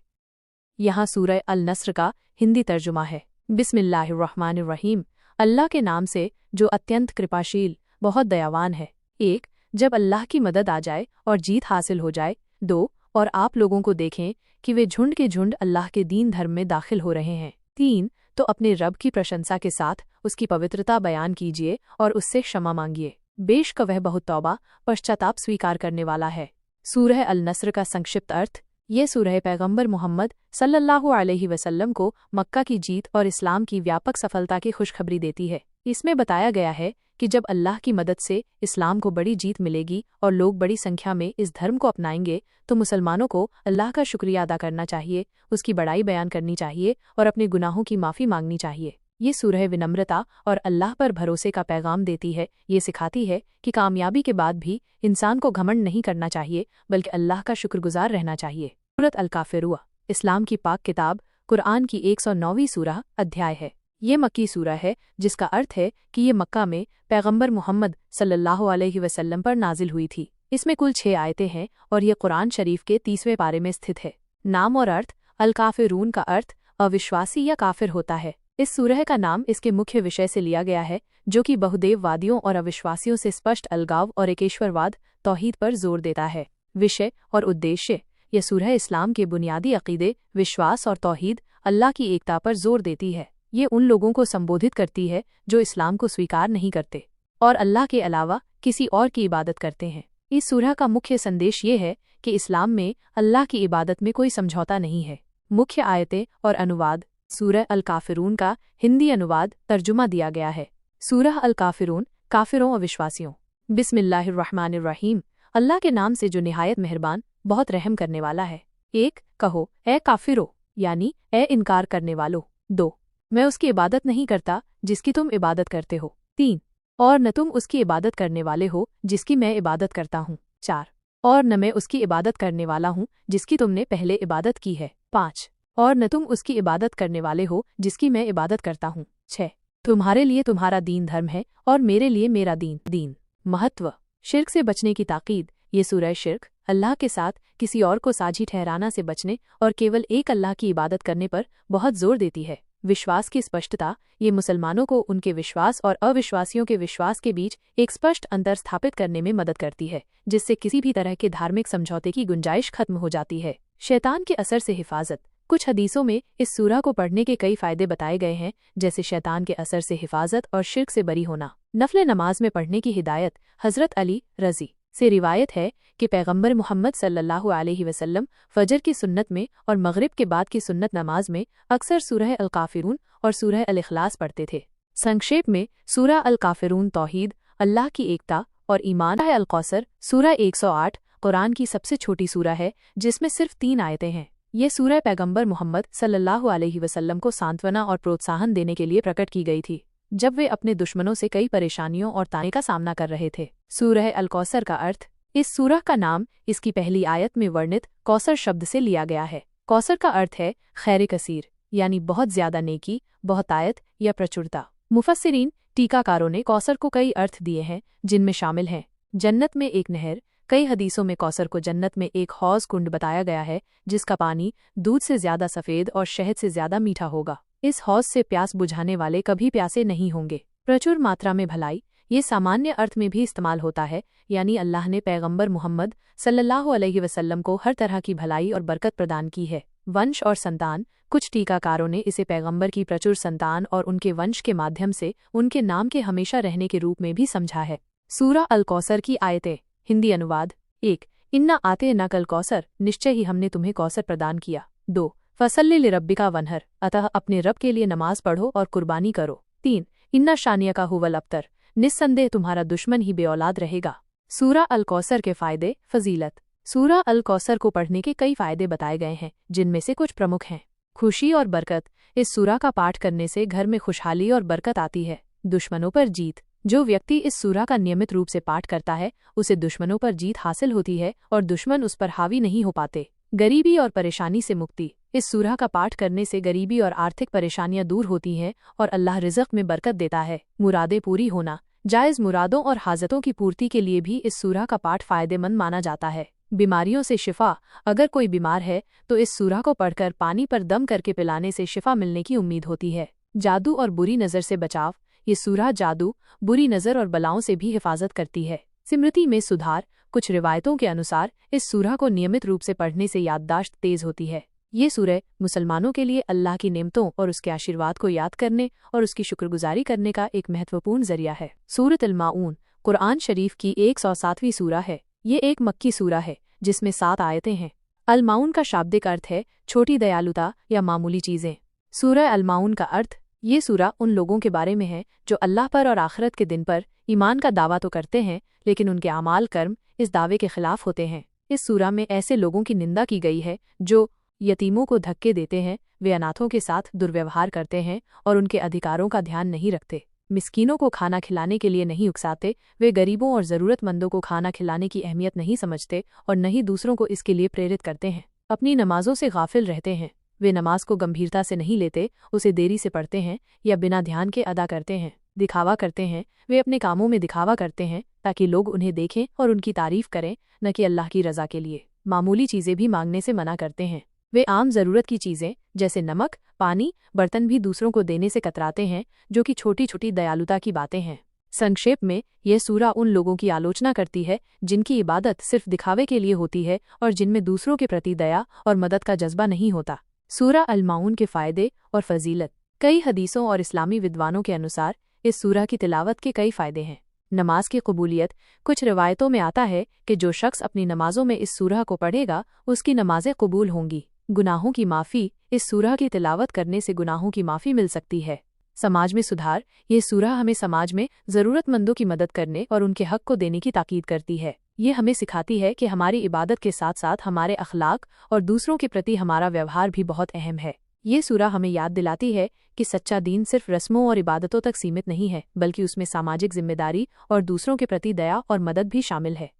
यहाँ सूरह अल नस्र का हिंदी तर्जुमा है। बिस्मिल्लाहिर्रहमानिर्रहीम। अल्लाह के नाम से जो अत्यंत कृपाशील, बहुत दयावान है। 1. जब अल्लाह की मदद आ जाए और जीत हासिल हो जाए। 2. और आप लोगों को देखें कि वे झुंड के झुंड अल्लाह के दीन धर्म में दाखिल हो रहे हैं। 3. तो अपने रब की प्रशंसा के साथ उसकी पवित्रता बयान कीजिए और उससे क्षमा मांगिए। बेशक वह बहुत तौबा, पश्चाताप स्वीकार करने वाला है। सूरह अल नस्र का संक्षिप्त अर्थ। ये सूरह पैगंबर मोहम्मद सल्लल्लाहु अलैहि वसल्लम को मक्का की जीत और इस्लाम की व्यापक सफलता की खुशखबरी देती है। इसमें बताया गया है कि जब अल्लाह की मदद से इस्लाम को बड़ी जीत मिलेगी और लोग बड़ी संख्या में इस धर्म को अपनाएंगे तो मुसलमानों को अल्लाह का शुक्रिया अदा करना चाहिए, उसकी बड़ाई बयान करनी चाहिए और अपने गुनाहों की माफ़ी मांगनी चाहिए। ये सूरह विनम्रता और अल्लाह पर भरोसे का पैगाम देती है। ये सिखाती है कि कामयाबी के बाद भी इंसान को घमंड नहीं करना चाहिए, बल्कि अल्लाह का शुक्रगुजार रहना चाहिए। सूरत अल काफिरून इस्लाम की पाक किताब कुरआन की 109वीं सूरह अध्याय है। ये मक्की सूरह है, जिसका अर्थ है कि ये मक्का में पैगंबर मोहम्मद सल्लल्लाहु अलैहि वसल्लम पर नाजिल हुई थी। इसमें कुल 6 आयतें हैं और ये कुरान शरीफ के 30वें पारे में स्थित है। नाम और अर्थ। अल काफिरून का अर्थ अविश्वासी या काफिर होता है। इस सूरह का नाम इसके मुख्य विषय से लिया गया है, जो कि बहुदेववादियों और अविश्वासियों से स्पष्ट अलगाव और एकेश्वरवाद, तौहीद पर जोर देता है। विषय और उद्देश्य। यह सूरह इस्लाम के बुनियादी अकीदे, विश्वास और तौहीद, अल्लाह की एकता पर जोर देती है। ये उन लोगों को संबोधित करती है जो इस्लाम को स्वीकार नहीं करते और अल्लाह के अलावा किसी और की इबादत करते हैं। इस सूरह का मुख्य संदेश ये है कि इस्लाम में अल्लाह की इबादत में कोई समझौता नहीं है। मुख्य आयतें और अनुवाद। सूरह अल काफिरून का हिंदी अनुवाद तर्जुमा दिया गया है। सूरह अल काफिरून, काफिरों और विश्वासियों। बिस्मिल्लाहिर्रहमानिर्रहीम। अल्लाह के नाम से जो निहायत मेहरबान, बहुत रहम करने वाला है। 1. कहो, ए काफिरो, यानी ए इनकार करने वालों। 2. मैं उसकी इबादत नहीं करता जिसकी तुम इबादत करते हो। 3. और न तुम उसकी इबादत करने वाले हो जिसकी मैं इबादत करता हूँ। 4. और न मैं उसकी इबादत करने वाला हूँ जिसकी तुमने पहले इबादत की है। 5. और न तुम उसकी इबादत करने वाले हो जिसकी मैं इबादत करता हूँ। 6. तुम्हारे लिए तुम्हारा दीन धर्म है और मेरे लिए मेरा दीन। महत्व। शिर्क से बचने की ताकीद। ये सूरह शिर्क, अल्लाह के साथ किसी और को साझी ठहराना से बचने और केवल एक अल्लाह की इबादत करने पर बहुत जोर देती है। विश्वास की स्पष्टता। ये मुसलमानों को उनके विश्वास और अविश्वासियों के विश्वास के बीच एक स्पष्ट अंतर स्थापित करने में मदद करती है, जिससे किसी भी तरह के धार्मिक समझौते की गुंजाइश खत्म हो जाती है। शैतान के असर से हिफाजत। कुछ हदीसों में इस सूरह को पढ़ने के कई फायदे बताए गए हैं, जैसे शैतान के असर से हिफाजत और शिर्क से बरी होना। नफले नमाज में पढ़ने की हिदायत। हजरत अली रज़ी से रिवायत है कि पैगंबर मोहम्मद सल्लल्लाहु अलैहि वसल्लम फजर की सुन्नत में और मगरिब के बाद की सुन्नत नमाज में अक्सर सूरह अल काफिरून और सूरह अल इखलास पढ़ते थे। संक्षेप में, सूरह अल काफिरून तौहीद, अल्लाह की एकता और ईमान है। अल कौसर सूरह 108 कुरान की सबसे छोटी सूरह है, जिसमें सिर्फ 3 आयतें हैं। ये सूरह पैगंबर मोहम्मद सल्लल्लाहु अलैहि वसल्लम को सांत्वना और प्रोत्साहन देने के लिए प्रकट की गई थी। जब वे अपने दुश्मनों से कई परेशानियों और ताने का सामना कर रहे थे। सूरह अल कौसर का अर्थ। इस सूरह का नाम इसकी पहली आयत में वर्णित कौसर शब्द से लिया गया है। कौसर का अर्थ है खैर कसीर, यानी बहुत ज्यादा नेकी, बहुतायत या प्रचुरता। मुफस्सिरीन टीकाकारों ने कौसर को कई अर्थ दिए हैं, जिनमें शामिल हैं जन्नत में एक नहर। कई हदीसों में कौसर को जन्नत में एक हौज कुंड बताया गया है, जिसका पानी दूध से ज्यादा सफेद और शहद से ज्यादा मीठा होगा। इस हौज से प्यास बुझाने वाले कभी प्यासे नहीं होंगे। प्रचुर मात्रा में भलाई, ये सामान्य अर्थ में भी इस्तेमाल होता है, यानी अल्लाह ने पैगंबर मोहम्मद सल्लल्लाहु अलैहि वसल्लम को हर तरह की भलाई और बरकत प्रदान की है। वंश और संतान। कुछ टीकाकारों ने इसे पैगंबर की प्रचुर संतान और उनके वंश के माध्यम से उनके नाम के हमेशा रहने के रूप में भी समझा है। सूरह अल कौसर की आयतें। हिंदी अनुवाद। 1 इन्ना आते न कल कौसर, निश्चय ही हमने तुम्हें कौसर प्रदान किया। 2 फसल्लि लिरब्बिका वनहर, अतः अपने रब के लिए नमाज पढ़ो और कुर्बानी करो। 3 इन्ना शानिया का हुवल अब्तर, निस्संदेह तुम्हारा दुश्मन ही बेऔलाद रहेगा। सूरह अल कौसर के फायदे फजीलत। सूरह अल कौसर को पढ़ने के कई फायदे बताए गए हैं, जिनमें से कुछ प्रमुख हैं। खुशी और बरकत। इस सूरह का पाठ करने से घर में खुशहाली और बरकत आती है। दुश्मनों पर जीत। जो व्यक्ति इस सूरह का नियमित रूप से पाठ करता है, उसे दुश्मनों पर जीत हासिल होती है और दुश्मन उस पर हावी नहीं हो पाते। गरीबी और परेशानी से मुक्ति। इस सूरह का पाठ करने से गरीबी और आर्थिक परेशानियां दूर होती हैं और अल्लाह रिज़्क़ में बरकत देता है। मुरादें पूरी होना। जायज़ मुरादों और हाजतों की पूर्ति के लिए भी इस सूरह का पाठ फायदेमंद माना जाता है। बीमारियों से शिफा। अगर कोई बीमार है तो इस सूरह को पढ़कर पानी पर दम करके पिलाने से शिफा मिलने की उम्मीद होती है। जादू और बुरी नज़र से बचाव। ये सूरह जादू, बुरी नज़र और बलाओं से भी हिफाजत करती है। स्मृति में सुधार। कुछ रिवायतों के अनुसार इस सूरह को नियमित रूप से पढ़ने से याददाश्त तेज होती है। ये सूरह मुसलमानों के लिए अल्लाह की नेमतों और उसके आशीर्वाद को याद करने और उसकी शुक्रगुजारी करने का एक महत्वपूर्ण जरिया है। सूरत अल माऊन कुरान शरीफ की 107वीं सूरह है। ये एक मक्की सूरह है, जिसमें 7 आयतें हैं। अल माऊन का शाब्दिक अर्थ है छोटी दयालुता या मामूली चीज़ें। सूरह अल माऊन का अर्थ। ये सूरह उन लोगों के बारे में है जो अल्लाह पर और आखिरत के दिन पर ईमान का दावा तो करते हैं, लेकिन उनके अमाल कर्म इस दावे के खिलाफ होते हैं। इस सूरह में ऐसे लोगों की निंदा की गई है जो यतीमों को धक्के देते हैं, वे अनाथों के साथ दुर्व्यवहार करते हैं और उनके अधिकारों का ध्यान नहीं रखते, मिस्कीनों को खाना खिलाने के लिए नहीं उकसाते, वे गरीबों और ज़रूरतमंदों को खाना खिलाने की अहमियत नहीं समझते और न ही दूसरों को इसके लिए प्रेरित करते हैं। अपनी नमाजों से गाफिल रहते हैं, वे नमाज को गंभीरता से नहीं लेते, उसे देरी से पढ़ते हैं या बिना ध्यान के अदा करते हैं। दिखावा करते हैं, वे अपने कामों में दिखावा करते हैं ताकि लोग उन्हें देखें और उनकी तारीफ करें, न कि अल्लाह की रज़ा के लिए। मामूली चीज़ें भी मांगने से मना करते हैं, वे आम ज़रूरत की चीज़ें जैसे नमक, पानी, बर्तन भी दूसरों को देने से कतराते हैं, जो कि छोटी छोटी दयालुता की बातें हैं। संक्षेप में यह सूरह उन लोगों की आलोचना करती है जिनकी इबादत सिर्फ दिखावे के लिए होती है और जिनमें दूसरों के प्रति दया और मदद का जज्बा नहीं होता। सूरह अल माऊन के फ़ायदे और फजीलत। कई हदीसों और इस्लामी विद्वानों के अनुसार इस सूरह की तिलावत के कई फ़ायदे हैं। नमाज की कबूलियत। कुछ रिवायतों में आता है कि जो शख्स अपनी नमाजों में इस सूरह को पढ़ेगा उसकी नमाजें कबूल होंगी। गुनाहों की माफ़ी। इस सूरह की तिलावत करने से गुनाहों की माफ़ी मिल सकती है। समाज में सुधार। ये सूरह हमें समाज में ज़रूरतमंदों की मदद करने और उनके हक को देने की ताकीद करती है। ये हमें सिखाती है कि हमारी इबादत के साथ साथ हमारे अखलाक और दूसरों के प्रति हमारा व्यवहार भी बहुत अहम है। ये सूरह हमें याद दिलाती है कि सच्चा दीन सिर्फ रस्मों और इबादतों तक सीमित नहीं है, बल्कि उसमें सामाजिक जिम्मेदारी और दूसरों के प्रति दया और मदद भी शामिल है।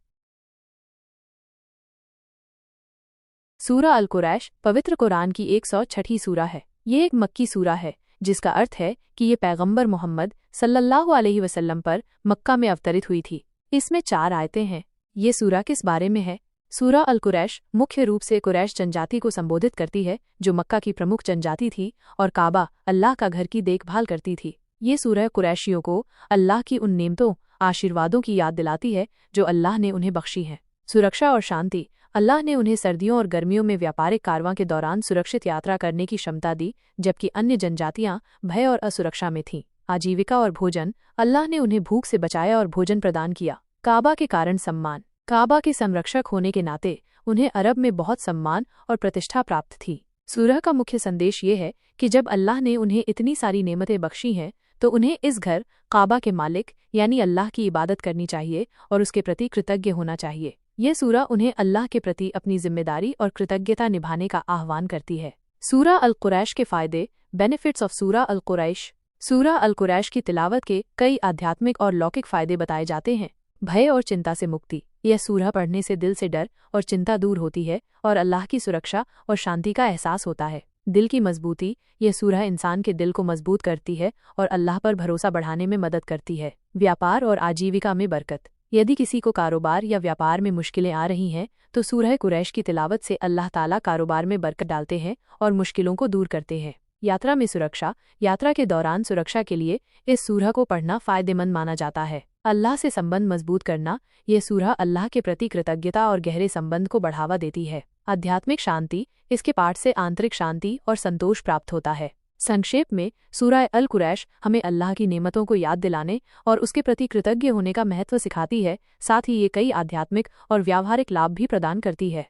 सूरह अल कुरैश पवित्र कुरान की 106वीं सूरह है। ये एक मक्की सूरह है, जिसका अर्थ है कि ये पैगंबर मोहम्मद सल्लल्लाहु अलैहि वसल्लम पर मक्का में अवतरित हुई थी। इसमें 4 आयतें हैं। ये सूरह किस बारे में है? सूरह अल कुरैश मुख्य रूप से कुरैश जनजाति को संबोधित करती है, जो मक्का की प्रमुख जनजाति थी और काबा अल्लाह का घर की देखभाल करती थी। ये सूरह कुरैशियों को अल्लाह की उन नेमतों, आशीर्वादों की याद दिलाती है जो अल्लाह ने उन्हें बख्शी हैं। सुरक्षा और शांति। अल्लाह ने उन्हें सर्दियों और गर्मियों में व्यापारिक कारवां के दौरान सुरक्षित यात्रा करने की क्षमता दी, जबकि अन्य जनजातियां भय और असुरक्षा में थीं। आजीविका और भोजन। अल्लाह ने उन्हें भूख से बचाया और भोजन प्रदान किया। काबा के कारण सम्मान। काबा के संरक्षक होने के नाते उन्हें अरब में बहुत सम्मान और प्रतिष्ठा प्राप्त थी। सूरह का मुख्य संदेश ये है कि जब अल्लाह ने उन्हें इतनी सारी नेमतें बख्शी हैं तो उन्हें इस घर काबा के मालिक यानी अल्लाह की इबादत करनी चाहिए और उसके प्रति कृतज्ञ होना चाहिए। यह सूरह उन्हें अल्लाह के प्रति अपनी जिम्मेदारी और कृतज्ञता निभाने का आह्वान करती है। सूरह अल कुरैश के फ़ायदे बेनिफिट्स ऑफ सूरह अल कुरैश। सूरा अल कुरैश की तिलावत के कई आध्यात्मिक और लौकिक फायदे बताए जाते हैं। भय और चिंता से मुक्ति। यह सूरा पढ़ने से दिल से डर और चिंता दूर होती है और अल्लाह की सुरक्षा और शांति का एहसास होता है। दिल की मजबूती। यह सूरा इंसान के दिल को मजबूत करती है और अल्लाह पर भरोसा बढ़ाने में मदद करती है। व्यापार और आजीविका में बरकत। यदि किसी को कारोबार या व्यापार में मुश्किलें आ रही हैं तो सूरह कुरैश की तिलावत से अल्लाह ताला कारोबार में बरकत डालते हैं और मुश्किलों को दूर करते हैं। यात्रा में सुरक्षा। यात्रा के दौरान सुरक्षा के लिए इस सूरह को पढ़ना फायदेमंद माना जाता है। अल्लाह से संबंध मजबूत करना। ये सूरह अल्लाह के प्रति कृतज्ञता और गहरे संबंध को बढ़ावा देती है। आध्यात्मिक शांति। इसके पाठ से आंतरिक शांति और संतोष प्राप्त होता है। संक्षेप में, सूरह अल कुरैश हमें अल्लाह की नेमतों को याद दिलाने और उसके प्रति कृतज्ञ होने का महत्व सिखाती है। साथ ही ये कई आध्यात्मिक और व्यावहारिक लाभ भी प्रदान करती है।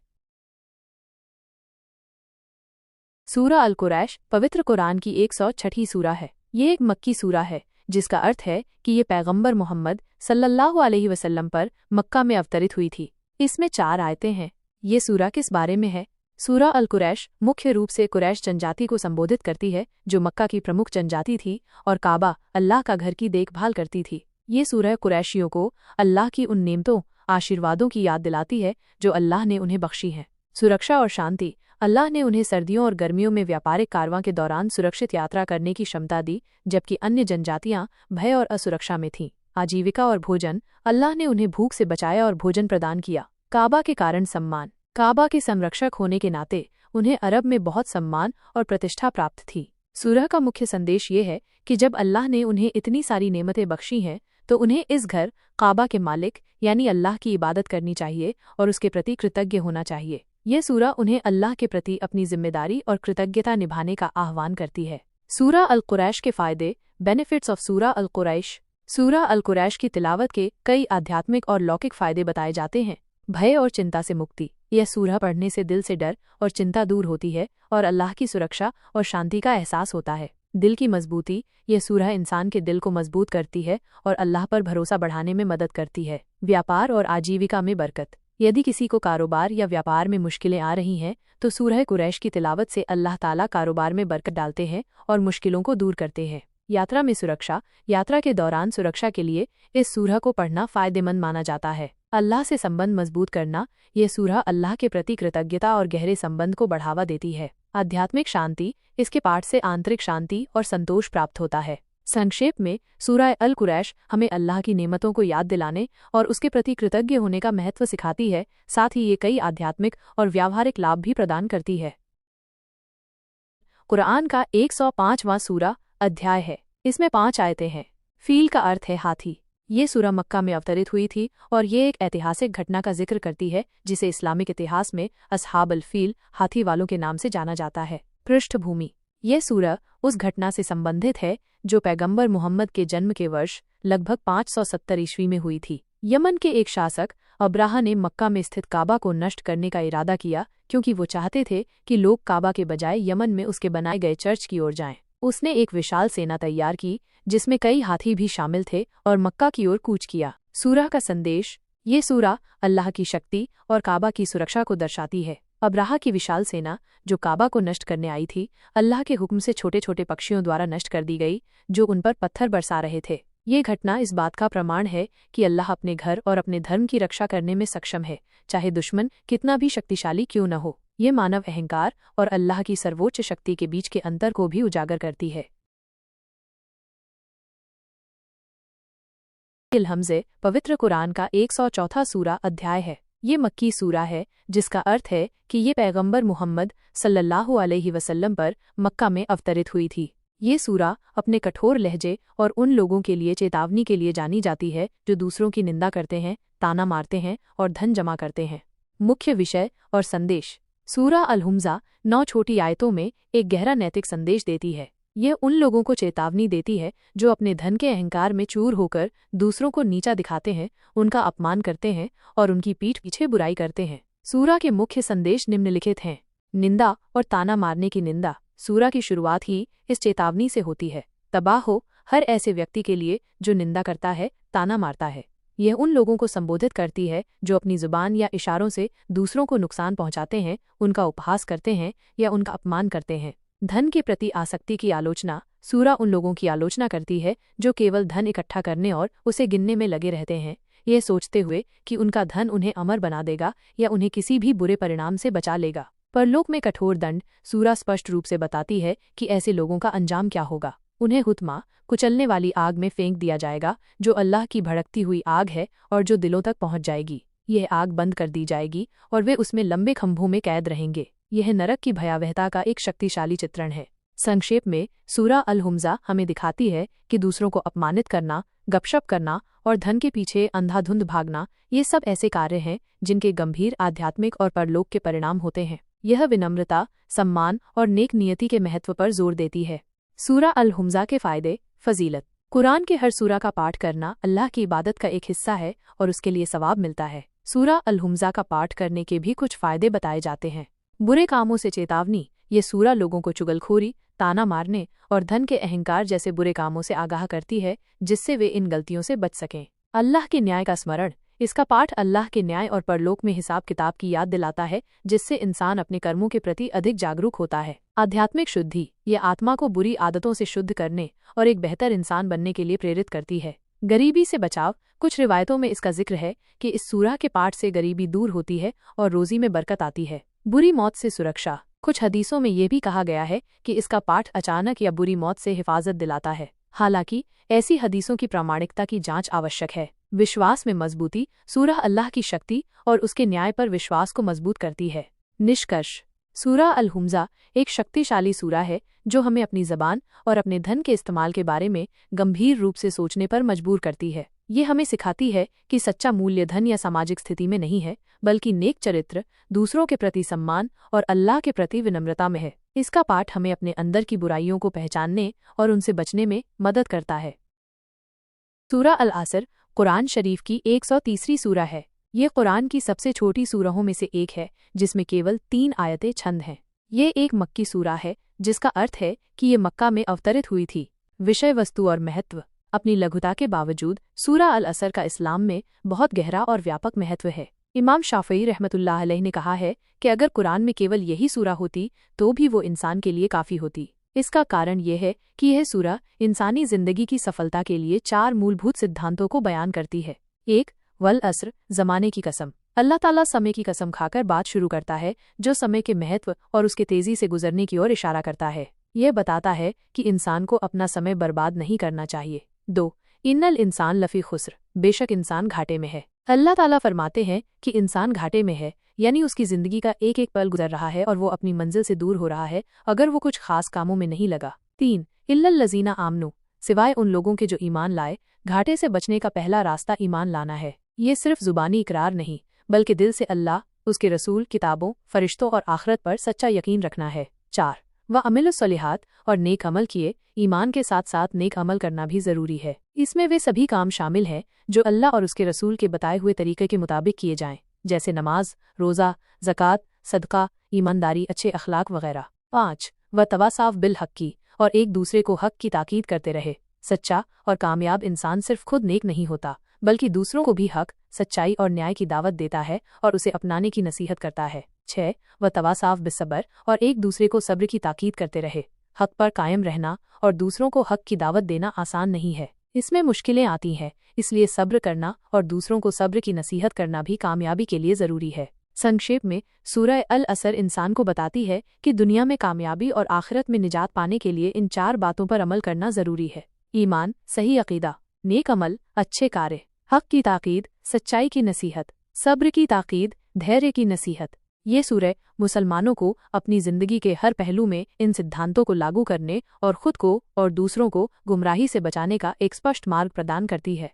सूरह अल कुरैश पवित्र कुरान की 106वीं सूरा है। ये एक मक्की सूरा है, जिसका अर्थ है कि ये पैगंबर मोहम्मद सल्लल्लाहु अलैहि वसल्लम पर मक्का में अवतरित हुई थी। इसमें 4 आयतें हैं। ये सूरा किस बारे में है? सूरह अल कुरैश मुख्य रूप से कुरैश जनजाति को संबोधित करती है, जो मक्का की प्रमुख जनजाति थी और काबा अल्लाह का घर की देखभाल करती थी। ये सूरह कुरैशियों को अल्लाह की उन नेमतों, आशीर्वादों की याद दिलाती है जो अल्लाह ने उन्हें बख्शी हैं। सुरक्षा और शांति। अल्लाह ने उन्हें सर्दियों और गर्मियों में व्यापारिक कारवां के दौरान सुरक्षित यात्रा करने की क्षमता दी, जबकि अन्य जनजातियां भय और असुरक्षा में थीं। आजीविका और भोजन। अल्लाह ने उन्हें भूख से बचाया और भोजन प्रदान किया। काबा के कारण सम्मान। काबा के संरक्षक होने के नाते उन्हें अरब में बहुत सम्मान और प्रतिष्ठा प्राप्त थी। सूरह का मुख्य संदेश ये है कि जब अल्लाह ने उन्हें इतनी सारी नेमतें बख्शी हैं तो उन्हें इस घर काबा के मालिक यानी अल्लाह की इबादत करनी चाहिए और उसके प्रति कृतज्ञ होना चाहिए। यह सूरह उन्हें अल्लाह के प्रति अपनी जिम्मेदारी और कृतज्ञता निभाने का आह्वान करती है। सूरह अल कुरैश के फायदे। बेनिफिट्स ऑफ सूरह अल कुरैश। सूरह अल कुरैश की तिलावत के कई आध्यात्मिक और लौकिक फायदे बताए जाते हैं। भय और चिंता से मुक्ति। यह सूरह पढ़ने से दिल से डर और चिंता दूर होती है और अल्लाह की सुरक्षा और शांति का एहसास होता है। दिल की मजबूती। यह सूरह इंसान के दिल को मजबूत करती है और अल्लाह पर भरोसा बढ़ाने में मदद करती है। व्यापार और आजीविका में बरकत। यदि किसी को कारोबार या व्यापार में मुश्किलें आ रही हैं तो सूरह कुरैश की तिलावत से अल्लाह ताला कारोबार में बरकत डालते हैं और मुश्किलों को दूर करते हैं। यात्रा में सुरक्षा। यात्रा के दौरान सुरक्षा के लिए इस सूरह को पढ़ना फायदेमंद माना जाता है। अल्लाह से संबंध मजबूत करना। यह सूरह अल्लाह के प्रति कृतज्ञता और गहरे संबंध को बढ़ावा देती है। आध्यात्मिक शांति। इसके पाठ से आंतरिक शांति और संतोष प्राप्त होता है। संक्षेप में, सूरह अल कुरैश हमें अल्लाह की नेमतों को याद दिलाने और उसके प्रति कृतज्ञ होने का महत्व सिखाती है। साथ ही ये कई आध्यात्मिक और व्यावहारिक लाभ भी प्रदान करती है। कुरान का 105वां सूरा अध्याय है। इसमें 5 आयतें हैं। फील का अर्थ है हाथी। ये सूरह मक्का में अवतरित हुई थी और ये एक ऐतिहासिक घटना का जिक्र करती है जिसे इस्लामिक इतिहास में अस्हाब अल फील, हाथी वालों के नाम से जाना जाता है। पृष्ठभूमि। यह सूरह उस घटना से संबंधित है जो पैगंबर मोहम्मद के जन्म के वर्ष लगभग 570 ईस्वी में हुई थी। यमन के एक शासक अब्राहा ने मक्का में स्थित काबा को नष्ट करने का इरादा किया क्योंकि वो चाहते थे कि लोग काबा के बजाय यमन में उसके बनाए गए चर्च की ओर जाएं। उसने एक विशाल सेना तैयार की जिसमें कई हाथी भी शामिल थे और मक्का की ओर कूच किया। सूरह का संदेश। ये सूरह अल्लाह की शक्ति और काबा की सुरक्षा को दर्शाती है। अब्राहा की विशाल सेना जो काबा को नष्ट करने आई थी, अल्लाह के हुक्म से छोटे छोटे पक्षियों द्वारा नष्ट कर दी गई जो उन पर पत्थर बरसा रहे थे। ये घटना इस बात का प्रमाण है कि अल्लाह अपने घर और अपने धर्म की रक्षा करने में सक्षम है, चाहे दुश्मन कितना भी शक्तिशाली क्यों न हो। ये मानव अहंकार और अल्लाह की सर्वोच्च शक्ति के बीच के अंतर को भी उजागर करती है। हमज़े पवित्र कुरान का 104वां सूरा अध्याय है। ये मक्की सूरा है जिसका अर्थ है कि ये पैगंबर मोहम्मद सल्लल्लाहु अलैहि वसल्लम पर मक्का में अवतरित हुई थी। ये सूरा अपने कठोर लहजे और उन लोगों के लिए चेतावनी के लिए जानी जाती है जो दूसरों की निंदा करते हैं, ताना मारते हैं और धन जमा करते हैं। मुख्य विषय और संदेश। सूरा अल हमज़ा 9 छोटी आयतों में एक गहरा नैतिक संदेश देती है। यह उन लोगों को चेतावनी देती है जो अपने धन के अहंकार में चूर होकर दूसरों को नीचा दिखाते हैं, उनका अपमान करते हैं और उनकी पीठ पीछे बुराई करते हैं। सूरा के मुख्य संदेश निम्नलिखित हैं। निंदा और ताना मारने की निंदा। सूरा की शुरुआत ही इस चेतावनी से होती है। तबाह हो हर ऐसे व्यक्ति के लिए जो निंदा करता है, ताना मारता है। यह उन लोगों को संबोधित करती है जो अपनी जुबान या इशारों से दूसरों को नुकसान पहुंचाते हैं, उनका उपहास करते हैं या उनका अपमान करते हैं। धन के प्रति आसक्ति की आलोचना। सूरा उन लोगों की आलोचना करती है जो केवल धन इकट्ठा करने और उसे गिनने में लगे रहते हैं, यह सोचते हुए कि उनका धन उन्हें अमर बना देगा या उन्हें किसी भी बुरे परिणाम से बचा लेगा। परलोक में कठोर दंड। सूरा स्पष्ट रूप से बताती है कि ऐसे लोगों का अंजाम क्या होगा। उन्हें हुत्मा, कुचलने वाली आग में फेंक दिया जाएगा, जो अल्लाह की भड़कती हुई आग है और जो दिलों तक पहुंच जाएगी। यह आग बंद कर दी जाएगी और वे उसमें लंबे खंभों में कैद रहेंगे। यह नरक की भयावहता का एक शक्तिशाली चित्रण है। संक्षेप में, सूरा अल-हुम्ज़ा हमें दिखाती है कि दूसरों को अपमानित करना, गपशप करना और धन के पीछे अंधाधुंध भागना, ये सब ऐसे कार्य हैं जिनके गंभीर आध्यात्मिक और परलोक के परिणाम होते हैं। यह विनम्रता, सम्मान और नेक नियति के महत्व पर जोर देती है। सूरा अल-हुम्ज़ा के फ़ायदे, फजीलत। कुरान के हर सूरा का पाठ करना अल्लाह की इबादत का एक हिस्सा है और उसके लिए सवाब मिलता है। सूरा अल-हुम्ज़ा का पाठ करने के भी कुछ फ़ायदे बताए जाते हैं। बुरे कामों से चेतावनी। ये सूरा लोगों को चुगलखोरी, ताना मारने और धन के अहंकार जैसे बुरे कामों से आगाह करती है, जिससे वे इन गलतियों से बच सकें। अल्लाह के न्याय का स्मरण। इसका पाठ अल्लाह के न्याय और परलोक में हिसाब किताब की याद दिलाता है, जिससे इंसान अपने कर्मों के प्रति अधिक जागरूक होता है। आध्यात्मिक शुद्धि। ये आत्मा को बुरी आदतों से शुद्ध करने और एक बेहतर इंसान बनने के लिए प्रेरित करती है। गरीबी से बचाव। कुछ रिवायतों में इसका जिक्र है कि इस सूरा के पाठ से गरीबी दूर होती है और रोजी में बरकत आती है। बुरी मौत से सुरक्षा। कुछ हदीसों में यह भी कहा गया है कि इसका पाठ अचानक या बुरी मौत से हिफाजत दिलाता है। हालांकि ऐसी हदीसों की प्रामाणिकता की जांच आवश्यक है। विश्वास में मजबूती। सूरा अल्लाह की शक्ति और उसके न्याय पर विश्वास को मजबूत करती है। निष्कर्ष। सूरा अल-हुम्ज़ा एक शक्तिशाली सूरा है जो हमें अपनी ज़बान और अपने धन के इस्तेमाल के बारे में गंभीर रूप से सोचने पर मजबूर करती है। ये हमें सिखाती है कि सच्चा मूल्य धन या सामाजिक स्थिति में नहीं है, बल्कि नेक चरित्र, दूसरों के प्रति सम्मान और अल्लाह के प्रति विनम्रता में है। इसका पाठ हमें अपने अंदर की बुराइयों को पहचानने और उनसे बचने में मदद करता है। सूरा अल-असर कुरान शरीफ की 130वीं सूरा है। ये कुरान की सबसे छोटी सूरहों में से एक है, जिसमें केवल 3 आयतें छंद हैं। ये एक मक्की सूरा है, जिसका अर्थ है कि ये मक्का में अवतरित हुई थी। विषय वस्तु और महत्व। अपनी लघुता के बावजूद सूरा अल-असर का इस्लाम में बहुत गहरा और व्यापक महत्व है। इमाम शाफ़ई रहमतुल्लाह अलैह ने कहा है कि अगर कुरान में केवल यही सूरा होती तो भी वो इंसान के लिए काफ़ी होती। इसका कारण यह है कि यह सूरा इंसानी जिंदगी की सफलता के लिए 4 मूलभूत सिद्धांतों को बयान करती है। 1. वल अस्र, ज़माने की कसम। अल्लाह ताला समय की कसम खाकर बात शुरू करता है, जो समय के महत्व और उसके तेजी से गुजरने की ओर इशारा करता है। यह बताता है कि इंसान को अपना समय बर्बाद नहीं करना चाहिए। 2. इन्नल इंसान लफ़ी खुस्र, बेशक इंसान घाटे में है। अल्लाह ताला फरमाते हैं कि इंसान घाटे में है, यानी उसकी जिंदगी का एक एक पल गुजर रहा है और वो अपनी मंजिल से दूर हो रहा है अगर वो कुछ खास कामों में नहीं लगा। 3. इल्लल लज़ीना आमनु, सिवाय उन लोगों के जो ईमान लाए। घाटे से बचने का पहला रास्ता ईमान लाना है। ये सिर्फ जुबानी इकरार नहीं, बल्कि दिल से अल्लाह, उसके रसूल, किताबों, फरिश्तों और आखिरत पर सच्चा यकीन रखना है। 4. व अमिलुस्सलिहात, और नेक अमल किए। ईमान के साथ साथ नेक अमल करना भी जरूरी है। इसमें वे सभी काम शामिल हैं जो अल्लाह और उसके रसूल के बताए हुए तरीके के मुताबिक किए जाएं, जैसे नमाज, रोज़ा, ज़कात, सदका, ईमानदारी, अच्छे अखलाक वगैरह। 5. व तवासाव बिल हक़ की, और एक दूसरे को हक़ की ताकीद करते रहे। सच्चा और कामयाब इंसान सिर्फ खुद नेक नहीं होता, बल्कि दूसरों को भी हक़, सच्चाई और न्याय की दावत देता है और उसे अपनाने की नसीहत करता है। 6. व तवासाव बिस्सबर, और एक दूसरे को सब्र की ताकीद करते रहे। हक़ पर कायम रहना और दूसरों को हक़ की दावत देना आसान नहीं है, इसमें मुश्किलें आती हैं, इसलिए सब्र करना और दूसरों को सब्र की नसीहत करना भी कामयाबी के लिए ज़रूरी है। संक्षेप में, सूरह अल-असर इंसान को बताती है कि दुनिया में कामयाबी और आखिरत में निजात पाने के लिए इन 4 बातों पर अमल करना ज़रूरी है। ईमान, सही अक़ीदा, नेक अमल, अच्छे कार्य, हक़ की ताकीद, सच्चाई की नसीहत, सब्र की ताकीद, धैर्य की नसीहत। ये सूरह मुसलमानों को अपनी ज़िंदगी के हर पहलू में इन सिद्धांतों को लागू करने और ख़ुद को और दूसरों को गुमराही से बचाने का एक स्पष्ट मार्ग प्रदान करती है।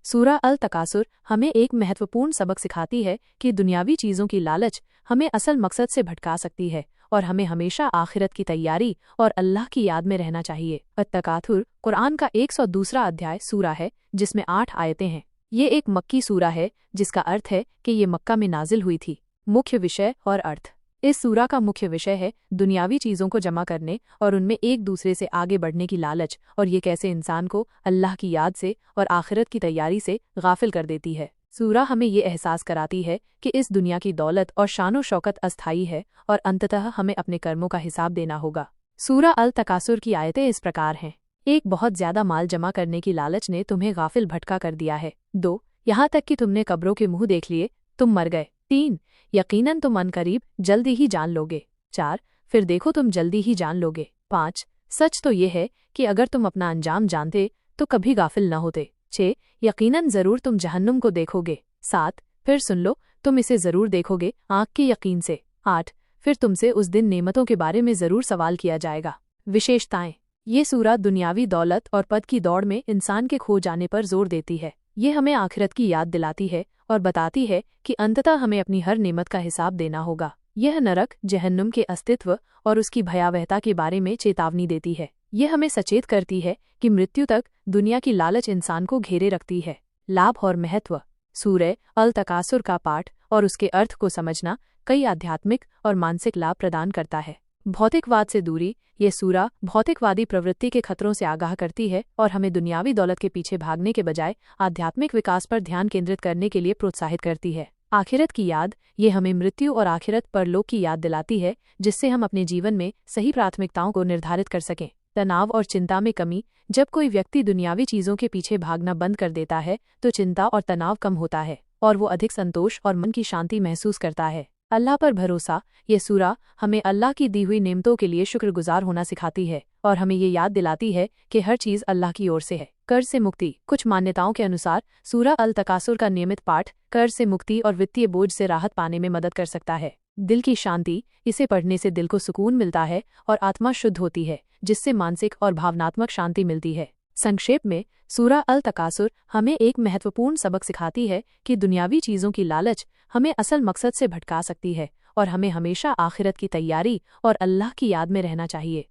सूरह अल-तकासुर हमें एक महत्वपूर्ण सबक सिखाती है कि दुनियावी चीज़ों की लालच हमें असल मकसद से भटका सकती है और हमें हमेशा आखिरत की तैयारी और अल्लाह की याद में रहना चाहिए। अत-तकाथुर कुरान का 102वां अध्याय सूरा है, जिसमें 8 आयतें हैं। ये एक मक्की सूरा है, जिसका अर्थ है कि ये मक्का में नाजिल हुई थी। मुख्य विषय और अर्थ। इस सूरा का मुख्य विषय है दुनियावी चीज़ों को जमा करने और उनमें एक दूसरे से आगे बढ़ने की लालच, और ये कैसे इंसान को अल्लाह की याद से और आखिरत की तैयारी से गाफिल कर देती है। सूरा हमें ये एहसास कराती है कि इस दुनिया की दौलत और शानो शौकत अस्थायी है और अंततः हमें अपने कर्मों का हिसाब देना होगा। सूरा अल तकासुर की आयतें इस प्रकार हैं। 1. बहुत ज्यादा माल जमा करने की लालच ने तुम्हें गाफिल भटका कर दिया है। 2. यहाँ तक कि तुमने कब्रों के मुंह देख लिए, तुम मर गए। 3. यकीनन तुम अनकरीब जल्दी ही जान लोगे। 4. फिर देखो तुम जल्दी ही जान लोगे। 5. सच तो ये है कि अगर तुम अपना अंजाम जानते तो कभी गाफिल न होते। 6. यकीनन जरूर तुम जहन्नुम को देखोगे। 7. फिर सुन लो, तुम इसे जरूर देखोगे आंख के यकीन से। 8. फिर तुमसे उस दिन नेमतों के बारे में जरूर सवाल किया जाएगा। विशेषताएं। ये सूरत दुनियावी दौलत और पद की दौड़ में इंसान के खो जाने पर जोर देती है। ये हमें आखिरत की याद दिलाती है और बताती है कि अंततः हमें अपनी हर नेमत का हिसाब देना होगा। यह नरक, जहन्नुम के अस्तित्व और उसकी भयावहता के बारे में चेतावनी देती है। यह हमें सचेत करती है कि मृत्यु तक दुनिया की लालच इंसान को घेरे रखती है। लाभ और महत्व। सूरह अल तकासुर का पाठ और उसके अर्थ को समझना कई आध्यात्मिक और मानसिक लाभ प्रदान करता है। भौतिकवाद से दूरी। ये सूरा भौतिकवादी प्रवृत्ति के खतरों से आगाह करती है और हमें दुनियावी दौलत के पीछे भागने के बजाय आध्यात्मिक विकास पर ध्यान केंद्रित करने के लिए प्रोत्साहित करती है। आखिरत की याद। ये हमें मृत्यु और आखिरत परलोक की याद दिलाती है, जिससे हम अपने जीवन में सही प्राथमिकताओं को निर्धारित कर सकें। तनाव और चिंता में कमी। जब कोई व्यक्ति दुनियावी चीजों के पीछे भागना बंद कर देता है तो चिंता और तनाव कम होता है और वो अधिक संतोष और मन की शांति महसूस करता है। अल्लाह पर भरोसा। ये सूरा हमें अल्लाह की दी हुई नेमतों के लिए शुक्रगुजार होना सिखाती है और हमें ये याद दिलाती है कि हर चीज अल्लाह की ओर से है। कर्ज से मुक्ति। कुछ मान्यताओं के अनुसार सूरा अल तकासुर का नियमित पाठ कर्ज से मुक्ति और वित्तीय बोझ से राहत पाने में मदद कर सकता है। दिल की शांति। इसे पढ़ने से दिल को सुकून मिलता है और आत्मा शुद्ध होती है, जिससे मानसिक और भावनात्मक शांति मिलती है। संक्षेप में, सूरा अल तकासुर हमें एक महत्वपूर्ण सबक सिखाती है कि दुनियावी चीजों की लालच हमें असल मकसद से भटका सकती है और हमें हमेशा आखिरत की तैयारी और अल्लाह की याद में रहना चाहिए।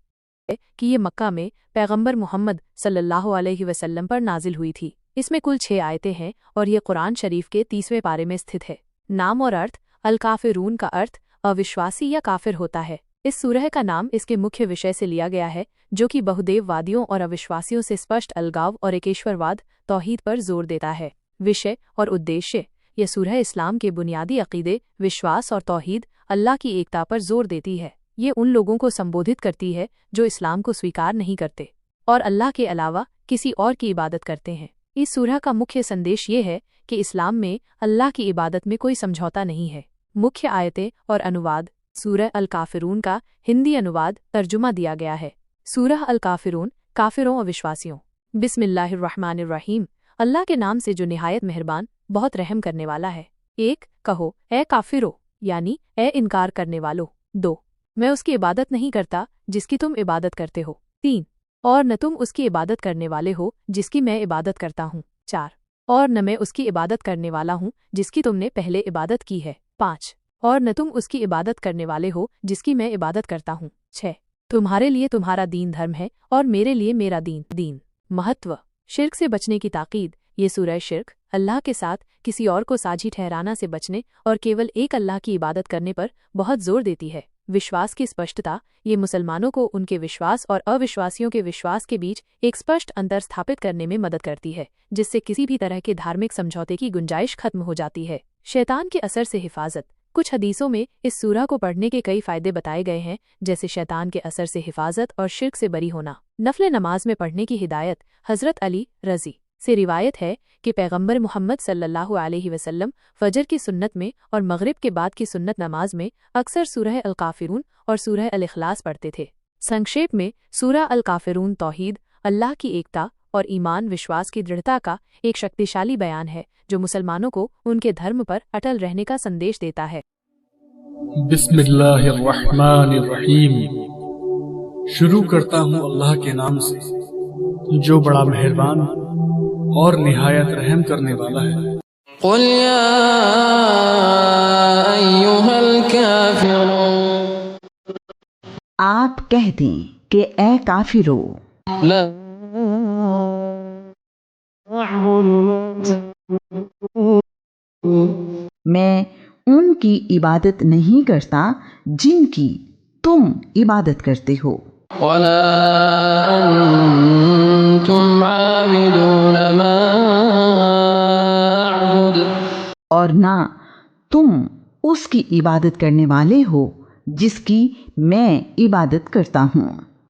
कि ये मक्का में पैगंबर मोहम्मद सल्लल्लाहु अलैहि वसल्लम पर नाजिल हुई थी। इसमें कुल 6 आयतें हैं और ये कुरान शरीफ के 30वें पारे में स्थित है। नाम और अर्थ। अल काफिरून का अर्थ अविश्वासी या काफिर होता है। इस सूरह का नाम इसके मुख्य विषय से लिया गया है, जो कि बहुदेववादियों और अविश्वासियों से स्पष्ट अलगाव और एकेश्वरवाद तौहीद पर जोर देता है। विषय और उद्देश्य। यह सूरह इस्लाम के बुनियादी अकीदे, विश्वास और तौहीद, अल्लाह की एकता पर जोर देती है। ये उन लोगों को संबोधित करती है जो इस्लाम को स्वीकार नहीं करते और अल्लाह के अलावा किसी और की इबादत करते हैं। इस सूरह का मुख्य संदेश ये है कि इस्लाम में अल्लाह की इबादत में कोई समझौता नहीं है। मुख्य आयतें और अनुवाद। सूरह अल काफिरून का हिंदी अनुवाद तर्जुमा दिया गया है। सूरह अल काफिरून, काफिरों और विश्वासियों। बिस्मिल्लाहिर्रहमानिर्रहीम। अल्लाह के नाम से जो निहायत मेहरबान, बहुत रहम करने वाला है। 1. कहो, ए काफिरो, यानी ए इनकार करने वालों। 2. मैं उसकी इबादत नहीं करता जिसकी तुम इबादत करते हो। 3. और न तुम उसकी इबादत करने वाले हो जिसकी मैं इबादत करता हूँ। 4. और न मैं उसकी इबादत करने वाला हूँ जिसकी तुमने पहले इबादत की है। 5. और न तुम उसकी इबादत करने वाले हो जिसकी मैं इबादत करता हूँ। 6. तुम्हारे लिए तुम्हारा दीन धर्म है और मेरे लिए मेरा दीन। महत्व। शिर्क से बचने की ताकीद। ये सूरह शिर्क, अल्लाह के साथ किसी और को साझी ठहराना से बचने और केवल एक अल्लाह की इबादत करने पर बहुत जोर देती है। विश्वास की स्पष्टता। ये मुसलमानों को उनके विश्वास और अविश्वासियों के विश्वास के बीच एक स्पष्ट अंतर स्थापित करने में मदद करती है, जिससे किसी भी तरह के धार्मिक समझौते की गुंजाइश खत्म हो जाती है। शैतान के असर से हिफाजत। कुछ हदीसों में इस सूरह को पढ़ने के कई फायदे बताए गए हैं, जैसे शैतान के असर से हिफाजत और शिर्क से बरी होना। नफले नमाज में पढ़ने की हिदायत। हजरत अली रज़ी से रिवायत है कि पैगंबर मोहम्मद सल्लल्लाहु अलैहि वसल्लम फजर की सुन्नत में और मगरिब के बाद की सुन्नत नमाज में अक्सर सूरह अल काफिरून और सूरह अल इखलास पढ़ते थे। संक्षेप में, सूरह अल काफिरून तौहीद, अल्लाह की एकता और ईमान विश्वास की दृढ़ता का एक शक्तिशाली बयान है, जो मुसलमानों को उनके धर्म पर अटल रहने का संदेश देता है। बिस्मिल्लाहिर्रहमानिर्रहीम। शुरू करता हूँ अल्लाह के नाम से, जो बड़ा मेहरबान और निहायत रहम करने वाला है। क़ुल या अय्युहल काफ़िरून, आप कह दें कि ए काफिरो, ला मैं उनकी इबादत नहीं करता जिनकी तुम इबादत करते हो, वला अंतुम आबिदून मा अअबुद, और ना तुम उसकी इबादत करने वाले हो जिसकी मैं इबादत करता हूँ।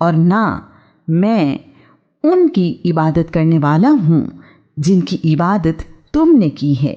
और ना मैं उनकी इबादत करने वाला हूँ जिनकी इबादत तुमने की है।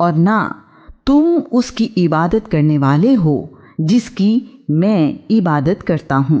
और ना तुम उसकी इबादत करने वाले हो जिसकी मैं इबादत करता हूँ।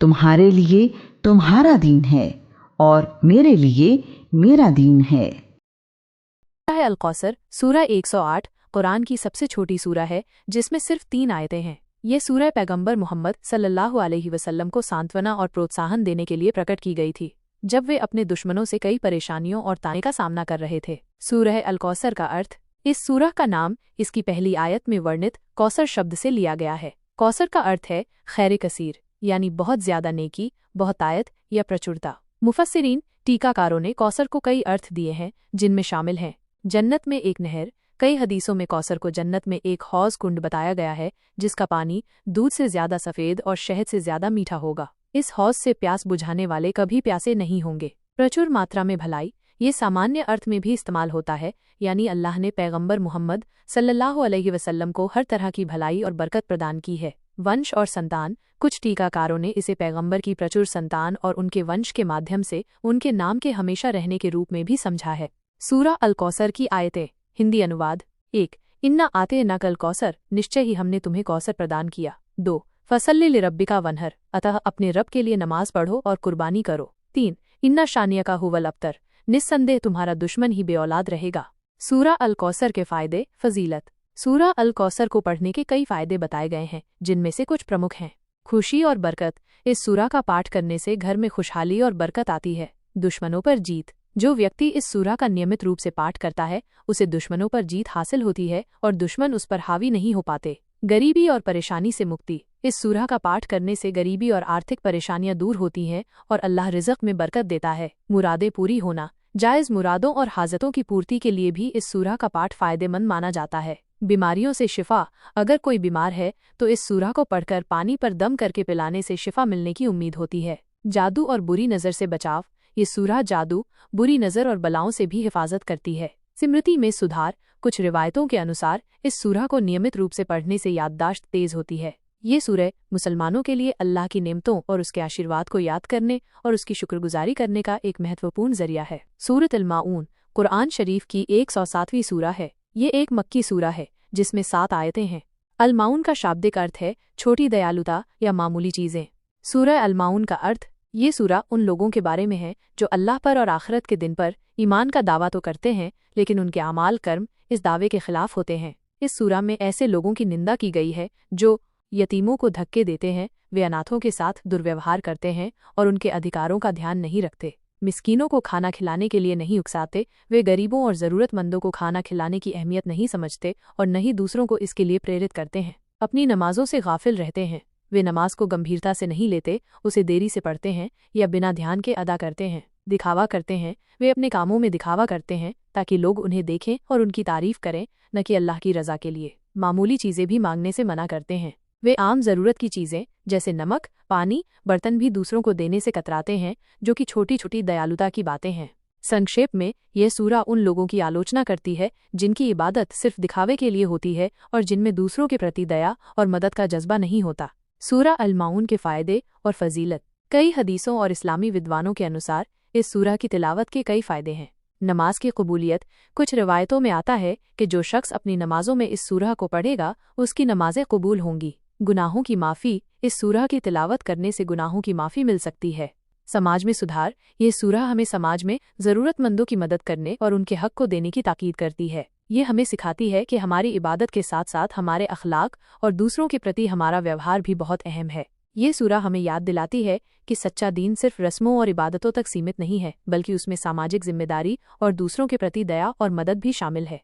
तुम्हारे लिए तुम्हारा दीन है और मेरे लिए मेरा दीन है। सूरह अल कौसर सूरह 108 कुरान की सबसे छोटी सूरह है जिसमें सिर्फ 3 आयतें हैं। ये सूरह पैगंबर मोहम्मद सल्लल्लाहु अलैहि वसल्लम को सांत्वना और प्रोत्साहन देने के लिए प्रकट की गई थी जब वे अपने दुश्मनों से कई परेशानियों और ताने का सामना कर रहे थे। सूरह अल कौसर का अर्थ, इस सूरह का नाम इसकी पहली आयत में वर्णित कौसर शब्द से लिया गया है। कौसर का अर्थ है खैर कसीर, यानी बहुत ज्यादा नेकी, बहुतायत या प्रचुरता। मुफस्सिरीन टीकाकारों ने कौसर को कई अर्थ दिए हैं जिनमें शामिल हैं जन्नत में एक नहर। कई हदीसों में कौसर को जन्नत में एक हौज कुंड बताया गया है जिसका पानी दूध से ज्यादा सफेद और शहद से ज्यादा मीठा होगा। इस हौज से प्यास बुझाने वाले कभी प्यासे नहीं होंगे। प्रचुर मात्रा में भलाई, ये सामान्य अर्थ में भी इस्तेमाल होता है, यानी अल्लाह ने पैगंबर मोहम्मद सल्लल्लाहु अलैहि वसल्लम को हर तरह की भलाई और बरकत प्रदान की है। वंश और संतान, कुछ टीकाकारों ने इसे पैगंबर की प्रचुर संतान और उनके वंश के माध्यम से उनके नाम के हमेशा रहने के रूप में भी समझा है। सूरह अल कौसर की आयतें। हिंदी अनुवाद। 1. इन्ना आते न कल कौसर, निश्चय ही हमने तुम्हें कौसर प्रदान किया। 2. फसल्ले लिरब्बिका वनहर, अतः अपने रब के लिए नमाज पढ़ो और कुर्बानी करो। 3. इन्ना शानिया का हुवल अब्तर, निस्संदेह तुम्हारा दुश्मन ही बेऔलाद रहेगा। सूरह अल कौसर के फायदे, फजीलत। सूरह अल कौसर को पढ़ने के कई फायदे बताए गए हैं जिनमें से कुछ प्रमुख हैं। खुशी और बरकत, इस सूरह का पाठ करने से घर में खुशहाली और बरकत आती है। दुश्मनों पर जीत, जो व्यक्ति इस सूरह का नियमित रूप से पाठ करता है उसे दुश्मनों पर जीत हासिल होती है और दुश्मन उस पर हावी नहीं हो पाते। गरीबी और परेशानी से मुक्ति, इस सूरह का पाठ करने से गरीबी और आर्थिक परेशानियां दूर होती हैं और अल्लाह रिज़्क़ में बरकत देता है। मुरादें पूरी होना, जायज़ मुरादों और हाजतों की पूर्ति के लिए भी इस सूरह का पाठ फ़ायदेमंद माना जाता है। बीमारियों से शिफा, अगर कोई बीमार है तो इस सूरह को पढ़कर पानी पर दम करके पिलाने से शिफा मिलने की उम्मीद होती है। जादू और बुरी नज़र से बचाव, ये सूरह जादू, बुरी नज़र और बलाओं से भी हिफाजत करती है। स्मृति में सुधार, कुछ रिवायतों के अनुसार इस सूरह को नियमित रूप से पढ़ने से याददाश्त तेज होती है। ये सूरह मुसलमानों के लिए अल्लाह की नेमतों और उसके आशीर्वाद को याद करने और उसकी शुक्रगुजारी करने का एक महत्वपूर्ण जरिया है। सूरत अल माऊन कुरान शरीफ की 107वीं सूरह है। ये एक मक्की सूरह है जिसमें 7 आयतें हैं। अल माऊन का शाब्दिक अर्थ है छोटी दयालुता या मामूली चीज़ें। सूरह अल माऊन का अर्थ, ये सूरह उन लोगों के बारे में है जो अल्लाह पर और आखिरत के दिन पर ईमान का दावा तो करते हैं लेकिन उनके अमाल कर्म इस दावे के खिलाफ होते हैं। इस सूरह में ऐसे लोगों की निंदा की गई है जो यतीमों को धक्के देते हैं, वे अनाथों के साथ दुर्व्यवहार करते हैं और उनके अधिकारों का ध्यान नहीं रखते, मिस्कीनों को खाना खिलाने के लिए नहीं उकसाते, वे गरीबों और ज़रूरतमंदों को खाना खिलाने की अहमियत नहीं समझते और न ही दूसरों को इसके लिए प्रेरित करते हैं। अपनी नमाजों से गाफिल रहते हैं, वे नमाज को गंभीरता से नहीं लेते, उसे देरी से पढ़ते हैं या बिना ध्यान के अदा करते हैं। दिखावा करते हैं, वे अपने कामों में दिखावा करते हैं ताकि लोग उन्हें देखें और उनकी तारीफ करें, न कि अल्लाह की रज़ा के लिए। मामूली चीज़ें भी मांगने से मना करते हैं, वे आम ज़रूरत की चीज़ें जैसे नमक, पानी, बर्तन भी दूसरों को देने से कतराते हैं, जो कि छोटी छोटी दयालुता की बातें हैं। संक्षेप में यह सूरह उन लोगों की आलोचना करती है जिनकी इबादत सिर्फ दिखावे के लिए होती है और जिनमें दूसरों के प्रति दया और मदद का जज्बा नहीं होता। सूरह अल माऊन के फ़ायदे और फजीलत। कई हदीसों और इस्लामी विद्वानों के अनुसार इस सूरह की तिलावत के कई फ़ायदे हैं। नमाज की कबूलियत, कुछ रिवायतों में आता है कि जो शख्स अपनी नमाजों में इस सूरह को पढ़ेगा उसकी नमाजें कबूल होंगी। गुनाहों की माफ़ी, इस सूरह की तिलावत करने से गुनाहों की माफ़ी मिल सकती है। समाज में सुधार, ये सूरह हमें समाज में ज़रूरतमंदों की मदद करने और उनके हक को देने की ताकीद करती है। ये हमें सिखाती है कि हमारी इबादत के साथ साथ हमारे अखलाक और दूसरों के प्रति हमारा व्यवहार भी बहुत अहम है। ये सूरह हमें याद दिलाती है कि सच्चा दीन सिर्फ रस्मों और इबादतों तक सीमित नहीं है, बल्कि उसमें सामाजिक जिम्मेदारी और दूसरों के प्रति दया और मदद भी शामिल है।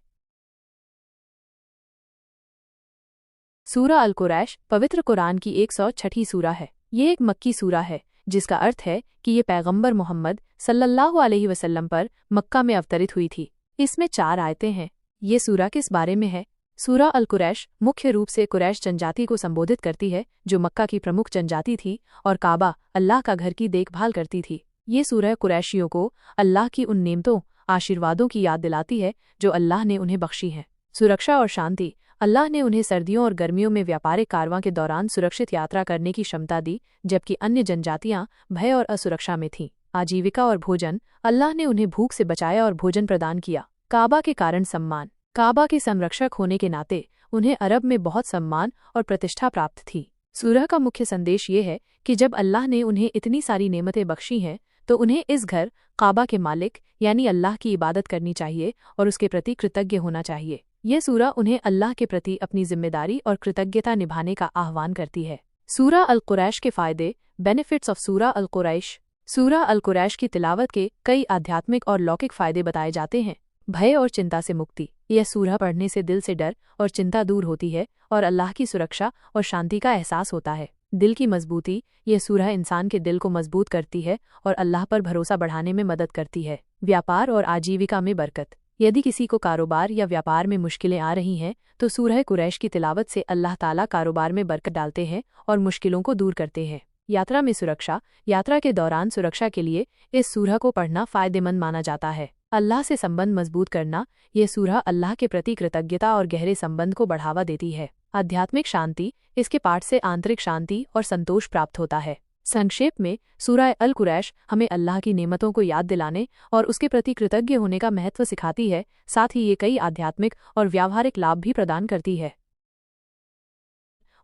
सूरह अल कुरैश पवित्र कुरान की 106वीं सूरह है। ये एक मक्की सूरह है जिसका अर्थ है कि ये पैगंबर मोहम्मद सल्लल्लाहु अलैहि वसल्लम पर मक्का में अवतरित हुई थी। इसमें 4 आयतें हैं। ये सूरा किस बारे में है? सूरा अल कुरैश मुख्य रूप से कुरैश जनजाति को संबोधित करती है, जो मक्का की प्रमुख जनजाति थी और काबा अल्लाह का घर की देखभाल करती थी। ये सूरह कुरैशियों को अल्लाह की उन नेमतों, आशीर्वादों की याद दिलाती है जो अल्लाह ने उन्हें बख्शी हैं। सुरक्षा और शांति। अल्लाह ने उन्हें सर्दियों और गर्मियों में व्यापारिक कारवां के दौरान सुरक्षित यात्रा करने की क्षमता दी, जबकि अन्य जनजातियां भय और असुरक्षा में थीं। आजीविका और भोजन। अल्लाह ने उन्हें भूख से बचाया और भोजन प्रदान किया। काबा के कारण सम्मान। काबा के संरक्षक होने के नाते उन्हें अरब में बहुत सम्मान और प्रतिष्ठा प्राप्त थी। सूरह का मुख्य संदेश ये है कि जब अल्लाह ने उन्हें इतनी सारी नेमतें बख्शी हैं, तो उन्हें इस घर काबा के मालिक यानी अल्लाह की इबादत करनी चाहिए और उसके प्रति कृतज्ञ होना चाहिए। यह सूरा उन्हें अल्लाह के प्रति अपनी जिम्मेदारी और कृतज्ञता निभाने का आह्वान करती है। सूरा अल कुरैश के फायदे। बेनिफिट्स ऑफ सूरा अल कुरैश। सूरा अल कुरैश की तिलावत के कई आध्यात्मिक और लौकिक फायदे बताए जाते हैं। भय और चिंता से मुक्ति। यह सूरह पढ़ने से दिल से डर और चिंता दूर होती है और अल्लाह की सुरक्षा और शांति का एहसास होता है। दिल की मजबूती। यह सूरह इंसान के दिल को मजबूत करती है और अल्लाह पर भरोसा बढ़ाने में मदद करती है। व्यापार और आजीविका में बरकत। यदि किसी को कारोबार या व्यापार में मुश्किलें आ रही हैं, तो सूरह कुरैश की तिलावत से अल्लाह ताला कारोबार में बरकत डालते हैं और मुश्किलों को दूर करते हैं। यात्रा में सुरक्षा। यात्रा के दौरान सुरक्षा के लिए इस सूरह को पढ़ना फायदेमंद माना जाता है। अल्लाह से संबंध मजबूत करना। यह सूरह अल्लाह के प्रति कृतज्ञता और गहरे संबंध को बढ़ावा देती है। आध्यात्मिक शांति। इसके पाठ से आंतरिक शांति और संतोष प्राप्त होता है। संक्षेप में, सूरह अल कुरैश हमें अल्लाह की नेमतों को याद दिलाने और उसके प्रति कृतज्ञ होने का महत्व सिखाती है। साथ ही ये कई आध्यात्मिक और व्यावहारिक लाभ भी प्रदान करती है।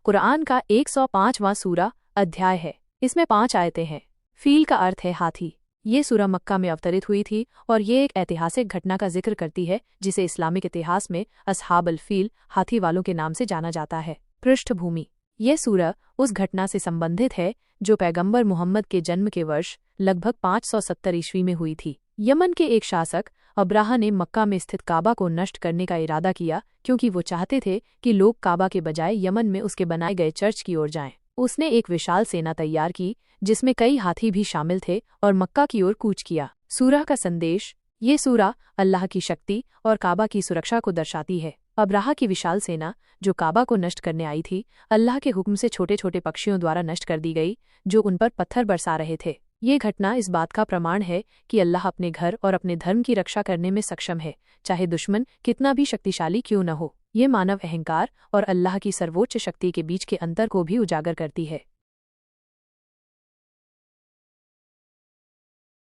कुरान का 105वां सूरा अध्याय है। इसमें 5 आयतें हैं। फील का अर्थ है हाथी। ये सूरह मक्का में अवतरित हुई थी और ये एक ऐतिहासिक घटना का जिक्र करती है, जिसे इस्लामिक इतिहास में असहाबुल फील, हाथी वालों के नाम से जाना जाता है। पृष्ठभूमि। यह सूरह उस घटना से संबंधित है जो पैगंबर मोहम्मद के जन्म के वर्ष लगभग 570 ईस्वी में हुई थी। यमन के एक शासक अब्राहा ने मक्का में स्थित काबा को नष्ट करने का इरादा किया, क्योंकि वो चाहते थे कि लोग काबा के बजाय यमन में उसके बनाए गए चर्च की ओर जाएं। उसने एक विशाल सेना तैयार की, जिसमें कई हाथी भी शामिल थे, और मक्का की ओर कूच किया। सूरह का संदेश। ये सूरह अल्लाह की शक्ति और काबा की सुरक्षा को दर्शाती है। अब्राहा की विशाल सेना जो काबा को नष्ट करने आई थी, अल्लाह के हुक्म से छोटे छोटे पक्षियों द्वारा नष्ट कर दी गई, जो उन पर पत्थर बरसा रहे थे। ये घटना इस बात का प्रमाण है कि अल्लाह अपने घर और अपने धर्म की रक्षा करने में सक्षम है, चाहे दुश्मन कितना भी शक्तिशाली क्यों न हो। ये मानव अहंकार और अल्लाह की सर्वोच्च शक्ति के बीच के अंतर को भी उजागर करती है।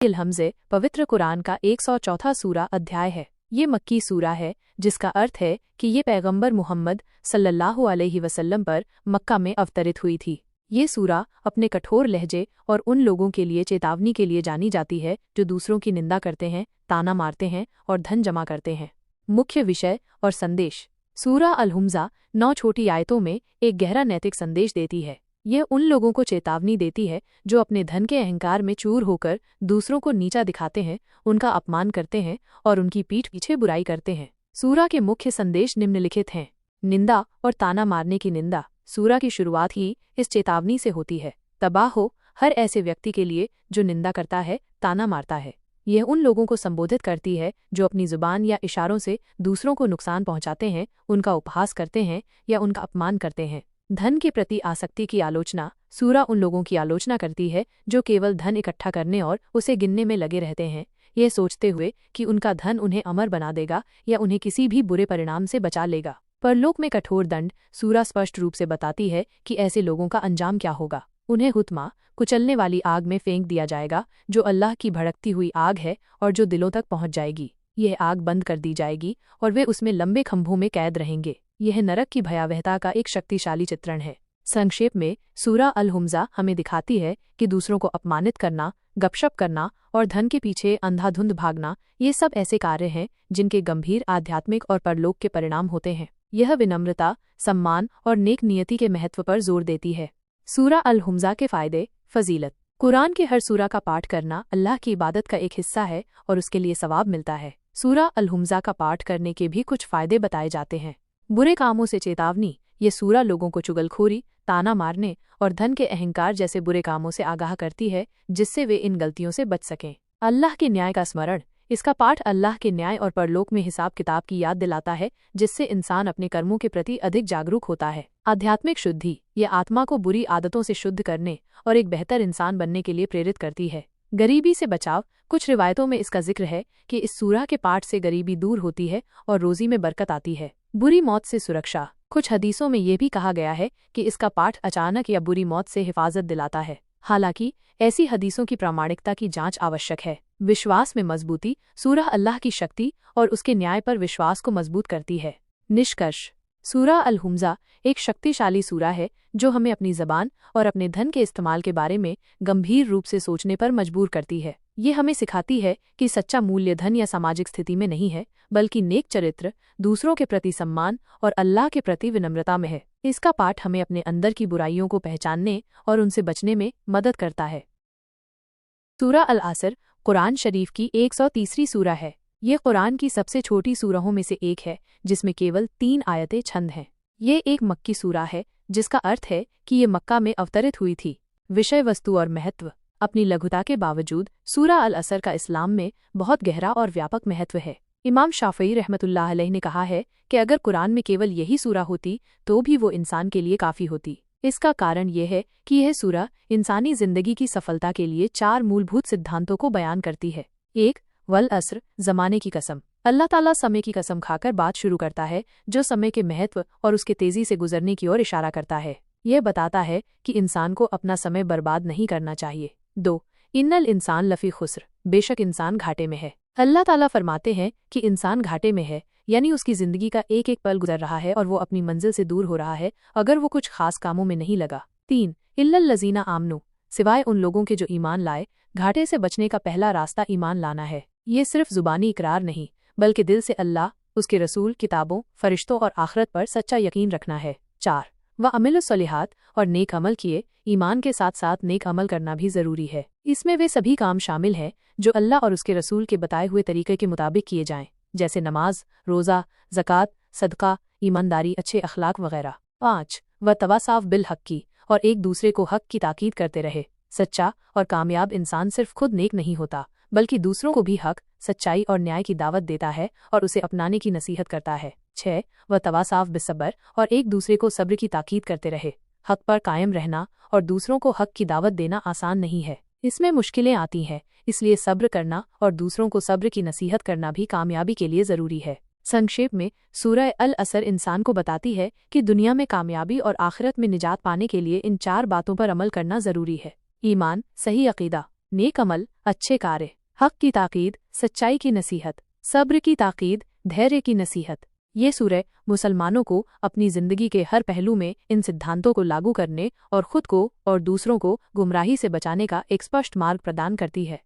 हमज़े पवित्र कुरान का 104वां सूरा अध्याय है। ये मक्की सूरा है, जिसका अर्थ है कि ये पैगंबर मुहम्मद सल्लल्लाहु अलैहि वसल्लम पर मक्का में अवतरित हुई थी। ये सूरा अपने कठोर लहजे और उन लोगों के लिए चेतावनी के लिए जानी जाती है जो दूसरों की निंदा करते हैं, ताना मारते हैं और धन जमा करते हैं। मुख्य विषय और संदेश। सूरा अल हुम्ज़ा 9 छोटी आयतों में एक गहरा नैतिक संदेश देती है। यह उन लोगों को चेतावनी देती है जो अपने धन के अहंकार में चूर होकर दूसरों को नीचा दिखाते हैं, उनका अपमान करते हैं और उनकी पीठ पीछे बुराई करते हैं। सूरा के मुख्य संदेश निम्नलिखित हैं। निंदा और ताना मारने की निंदा। सूरा की शुरुआत ही इस चेतावनी से होती है। तबाह हो हर ऐसे व्यक्ति के लिए जो निंदा करता है, ताना मारता है। यह उन लोगों को संबोधित करती है जो अपनी जुबान या इशारों से दूसरों को नुकसान पहुंचाते हैं, उनका उपहास करते हैं या उनका अपमान करते हैं। धन के प्रति आसक्ति की आलोचना। सूरा उन लोगों की आलोचना करती है जो केवल धन इकट्ठा करने और उसे गिनने में लगे रहते हैं, यह सोचते हुए कि उनका धन उन्हें अमर बना देगा या उन्हें किसी भी बुरे परिणाम से बचा लेगा। परलोक में कठोर दंड। सूरा स्पष्ट रूप से बताती है कि ऐसे लोगों का अंजाम क्या होगा। उन्हें हुत्मा, कुचलने वाली आग में फेंक दिया जाएगा, जो अल्लाह की भड़कती हुई आग है और जो दिलों तक पहुंच जाएगी। यह आग बंद कर दी जाएगी और वे उसमें लंबे खंभों में कैद रहेंगे। यह नरक की भयावहता का एक शक्तिशाली चित्रण है। संक्षेप में, सूरा अल हुम्ज़ा हमें दिखाती है कि दूसरों को अपमानित करना, गपशप करना और धन के पीछे अंधाधुंध भागना, ये सब ऐसे कार्य हैं जिनके गंभीर आध्यात्मिक और परलोक के परिणाम होते हैं। यह विनम्रता, सम्मान और नेक नियति के महत्व पर जोर देती है। सूरा अल हुम्ज़ा के फायदे। फजीलत। कुरान के हर सूरा का पाठ करना अल्लाह की इबादत का एक हिस्सा है और उसके लिए सवाब मिलता है। सूरा अल हुम्ज़ा का पाठ करने के भी कुछ फायदे बताए जाते हैं। बुरे कामों से चेतावनी। ये सूरा लोगों को चुगलखोरी, ताना मारने और धन के अहंकार जैसे बुरे कामों से आगाह करती है, जिससे वे इन गलतियों से बच सकें। अल्लाह के न्याय का स्मरण। इसका पाठ अल्लाह के न्याय और परलोक में हिसाब किताब की याद दिलाता है, जिससे इंसान अपने कर्मों के प्रति अधिक जागरूक होता है। आध्यात्मिक शुद्धि। ये आत्मा को बुरी आदतों से शुद्ध करने और एक बेहतर इंसान बनने के लिए प्रेरित करती है। गरीबी से बचाव। कुछ रिवायतों में इसका जिक्र है कि इस सूरह के पाठ से गरीबी दूर होती है और रोजी में बरकत आती है। बुरी मौत से सुरक्षा। कुछ हदीसों में यह भी कहा गया है कि इसका पाठ अचानक या बुरी मौत से हिफाजत दिलाता है। हालांकि ऐसी हदीसों की प्रामाणिकता की जांच आवश्यक है। विश्वास में मजबूती। सूरह अल्लाह की शक्ति और उसके न्याय पर विश्वास को मजबूत करती है। निष्कर्ष। सूरह अल-हुमज़ा एक शक्तिशाली सूरा है जो हमें अपनी ज़बान और अपने धन के इस्तेमाल के बारे में गंभीर रूप से सोचने पर मजबूर करती है। ये हमें सिखाती है कि सच्चा मूल्य धन या सामाजिक स्थिति में नहीं है, बल्कि नेक चरित्र, दूसरों के प्रति सम्मान और अल्लाह के प्रति विनम्रता में है। इसका पाठ हमें अपने अंदर की बुराइयों को पहचानने और उनसे बचने में मदद करता है। सूरह अल-असर कुरान शरीफ की 130वीं सूरा है। ये कुरान की सबसे छोटी सूरहों में से एक है, जिसमें केवल 3 आयतें छंद हैं। ये एक मक्की सूरा है, जिसका अर्थ है कि ये मक्का में अवतरित हुई थी। विषय वस्तु और महत्व। अपनी लघुता के बावजूद सूरह अल-असर का इस्लाम में बहुत गहरा और व्यापक महत्व है। इमाम शाफ़ई रहमतुल्लाह अलैह ने कहा है कि अगर कुरान में केवल यही सूरा होती तो भी वो इंसान के लिए काफ़ी होती। इसका कारण यह है कि यह सूरा इंसानी जिंदगी की सफलता के लिए 4 मूलभूत सिद्धांतों को बयान करती है। 1. वल असर, जमाने की कसम। अल्लाह ताला समय की कसम खाकर बात शुरू करता है, जो समय के महत्व और उसके तेजी से गुजरने की ओर इशारा करता है। यह बताता है कि इंसान को अपना समय बर्बाद नहीं करना चाहिए। 2. इन्नल इंसान लफी खुस्र, बेशक इंसान घाटे में है। अल्लाह ताला फरमाते हैं कि इंसान घाटे में है, यानी उसकी जिंदगी का एक एक पल गुजर रहा है और वो अपनी मंजिल से दूर हो रहा है अगर वो कुछ खास कामों में नहीं लगा। 3. इल्लल लजीना आमनु, सिवाय उन लोगों के जो ईमान लाए। घाटे से बचने का पहला रास्ता ईमान लाना है। ये सिर्फ जुबानी इकरार नहीं, बल्कि दिल से अल्लाह, उसके रसूल, किताबों, फरिश्तों और आखिरत पर सच्चा यकीन रखना है। 4. व अमिलुस सलिहात, और नेक अमल किए। ईमान के साथ साथ नेक अमल करना भी जरूरी है। इसमें वे सभी काम शामिल हैं जो अल्लाह और उसके रसूल के बताए हुए तरीके के मुताबिक किए जाएं, जैसे नमाज, रोज़ा, ज़कात, सदका, ईमानदारी, अच्छे अखलाक वगैरह। 5. व तवासाव बिल हक की, और एक दूसरे को हक की ताकीद करते रहे। सच्चा और कामयाब इंसान सिर्फ खुद नेक नहीं होता, बल्कि दूसरों को भी हक, सच्चाई और न्याय की दावत देता है और उसे अपनाने की नसीहत करता है। 6. व तवासाव बिसब्र, और एक दूसरे को सब्र की ताकीद करते रहे। हक पर कायम रहना और दूसरों को हक की दावत देना आसान नहीं है, इसमें मुश्किलें आती हैं, इसलिए सब्र करना और दूसरों को सब्र की नसीहत करना भी कामयाबी के लिए ज़रूरी है। संक्षेप में, सूरह अल-असर इंसान को बताती है कि दुनिया में कामयाबी और आखिरत में निजात पाने के लिए इन 4 बातों पर अमल करना ज़रूरी है। ईमान, सही अकीदा, नेक अमल, अच्छे कार्य, हक की ताकीद, सच्चाई की नसीहत, सब्र की ताकीद, धैर्य की नसीहत। ये सूरह मुसलमानों को अपनी जिंदगी के हर पहलू में इन सिद्धांतों को लागू करने और खुद को और दूसरों को गुमराही से बचाने का एक स्पष्ट मार्ग प्रदान करती है।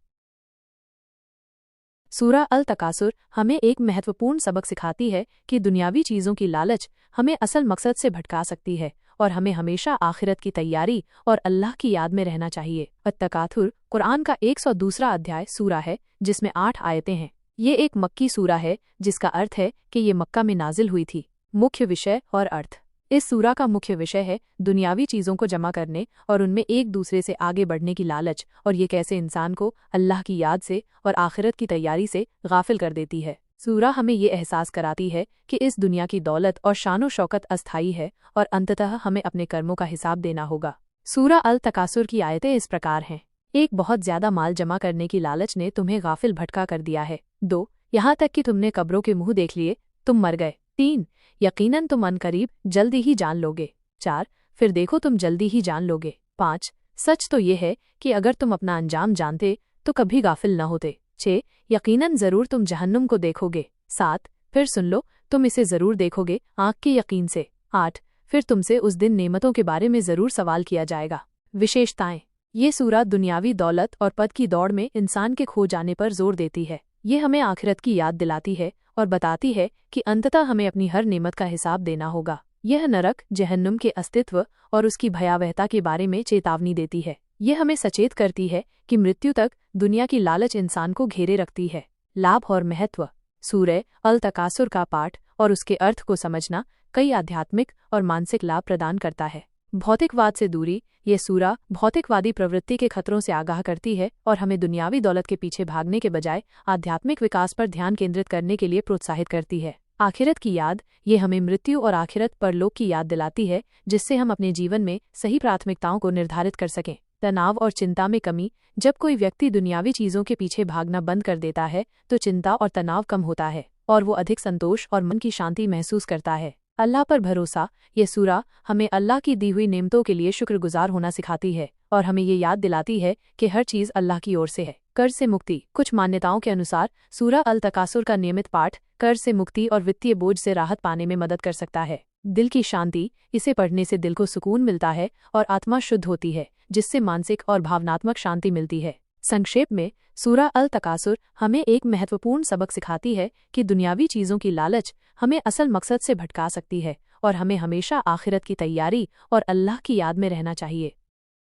सूरह अल-तकासुर हमें एक महत्वपूर्ण सबक सिखाती है कि दुनियावी चीज़ों की लालच हमें असल मकसद से भटका सकती है और हमें हमेशा आखिरत की तैयारी और अल्लाह की याद में रहना चाहिए। अत-तकाथुर कुरान का 102वां अध्याय सूरा है, जिसमें 8 आयतें हैं। ये एक मक्की सूरा है, जिसका अर्थ है कि ये मक्का में नाजिल हुई थी। मुख्य विषय और अर्थ। इस सूरा का मुख्य विषय है दुनियावी चीज़ों को जमा करने और उनमें एक दूसरे से आगे बढ़ने की लालच, और ये कैसे इंसान को अल्लाह की याद से और आखिरत की तैयारी से गाफिल कर देती है। सूरा हमें ये एहसास कराती है कि इस दुनिया की दौलत और शानो शौकत अस्थायी है और अंततः हमें अपने कर्मों का हिसाब देना होगा। सूरा अल-तकासुर की आयतें इस प्रकार हैं। 1. बहुत ज्यादा माल जमा करने की लालच ने तुम्हें गाफिल भटका कर दिया है। 2. यहाँ तक कि तुमने कब्रों के मुंह देख लिए, तुम मर गए। 3. यकीनन तुम अनकरीब जल्दी ही जान लोगे। 4. फिर देखो तुम जल्दी ही जान लोगे। 5. सच तो ये है कि अगर तुम अपना अंजाम जानते तो कभी गाफिल न होते। 6. यकीनन जरूर तुम जहन्नुम को देखोगे। 7. फिर सुन लो, तुम इसे जरूर देखोगे आँख के यकीन से। 8. फिर तुमसे उस दिन नेमतों के बारे में जरूर सवाल किया जाएगा। विशेषताएं। ये सूरा दुनियावी दौलत और पद की दौड़ में इंसान के खो जाने पर जोर देती है। ये हमें आखिरत की याद दिलाती है और बताती है कि अंततः हमें अपनी हर नेमत का हिसाब देना होगा। यह नरक, जहन्नुम के अस्तित्व और उसकी भयावहता के बारे में चेतावनी देती है। यह हमें सचेत करती है कि मृत्यु तक दुनिया की लालच इंसान को घेरे रखती है। लाभ और महत्व। सूरह अल-तकासुर का पाठ और उसके अर्थ को समझना कई आध्यात्मिक और मानसिक लाभ प्रदान करता है। भौतिकवाद से दूरी। ये सूरा भौतिकवादी प्रवृत्ति के खतरों से आगाह करती है और हमें दुनियावी दौलत के पीछे भागने के बजाय आध्यात्मिक विकास पर ध्यान केंद्रित करने के लिए प्रोत्साहित करती है। आखिरत की याद। ये हमें मृत्यु और आखिरत परलोक की याद दिलाती है, जिससे हम अपने जीवन में सही प्राथमिकताओं को निर्धारित कर सकें। तनाव और चिंता में कमी। जब कोई व्यक्ति दुनियावी चीजों के पीछे भागना बंद कर देता है तो चिंता और तनाव कम होता है और वो अधिक संतोष और मन की शांति महसूस करता है। अल्लाह पर भरोसा। ये सूरा हमें अल्लाह की दी हुई नेमतों के लिए शुक्रगुजार होना सिखाती है और हमें ये याद दिलाती है कि हर चीज अल्लाह की ओर से है। कर्ज से मुक्ति। कुछ मान्यताओं के अनुसार सूरा अल तकासुर का नियमित पाठ कर्ज से मुक्ति और वित्तीय बोझ से राहत पाने में मदद कर सकता है। दिल की शांति। इसे पढ़ने से दिल को सुकून मिलता है और आत्मा शुद्ध होती है, जिससे मानसिक और भावनात्मक शांति मिलती है। संक्षेप में, सूरा अल तकासुर हमें एक महत्वपूर्ण सबक सिखाती है कि दुनियावी चीजों की लालच हमें असल मकसद से भटका सकती है और हमें हमेशा आखिरत की तैयारी और अल्लाह की याद में रहना चाहिए।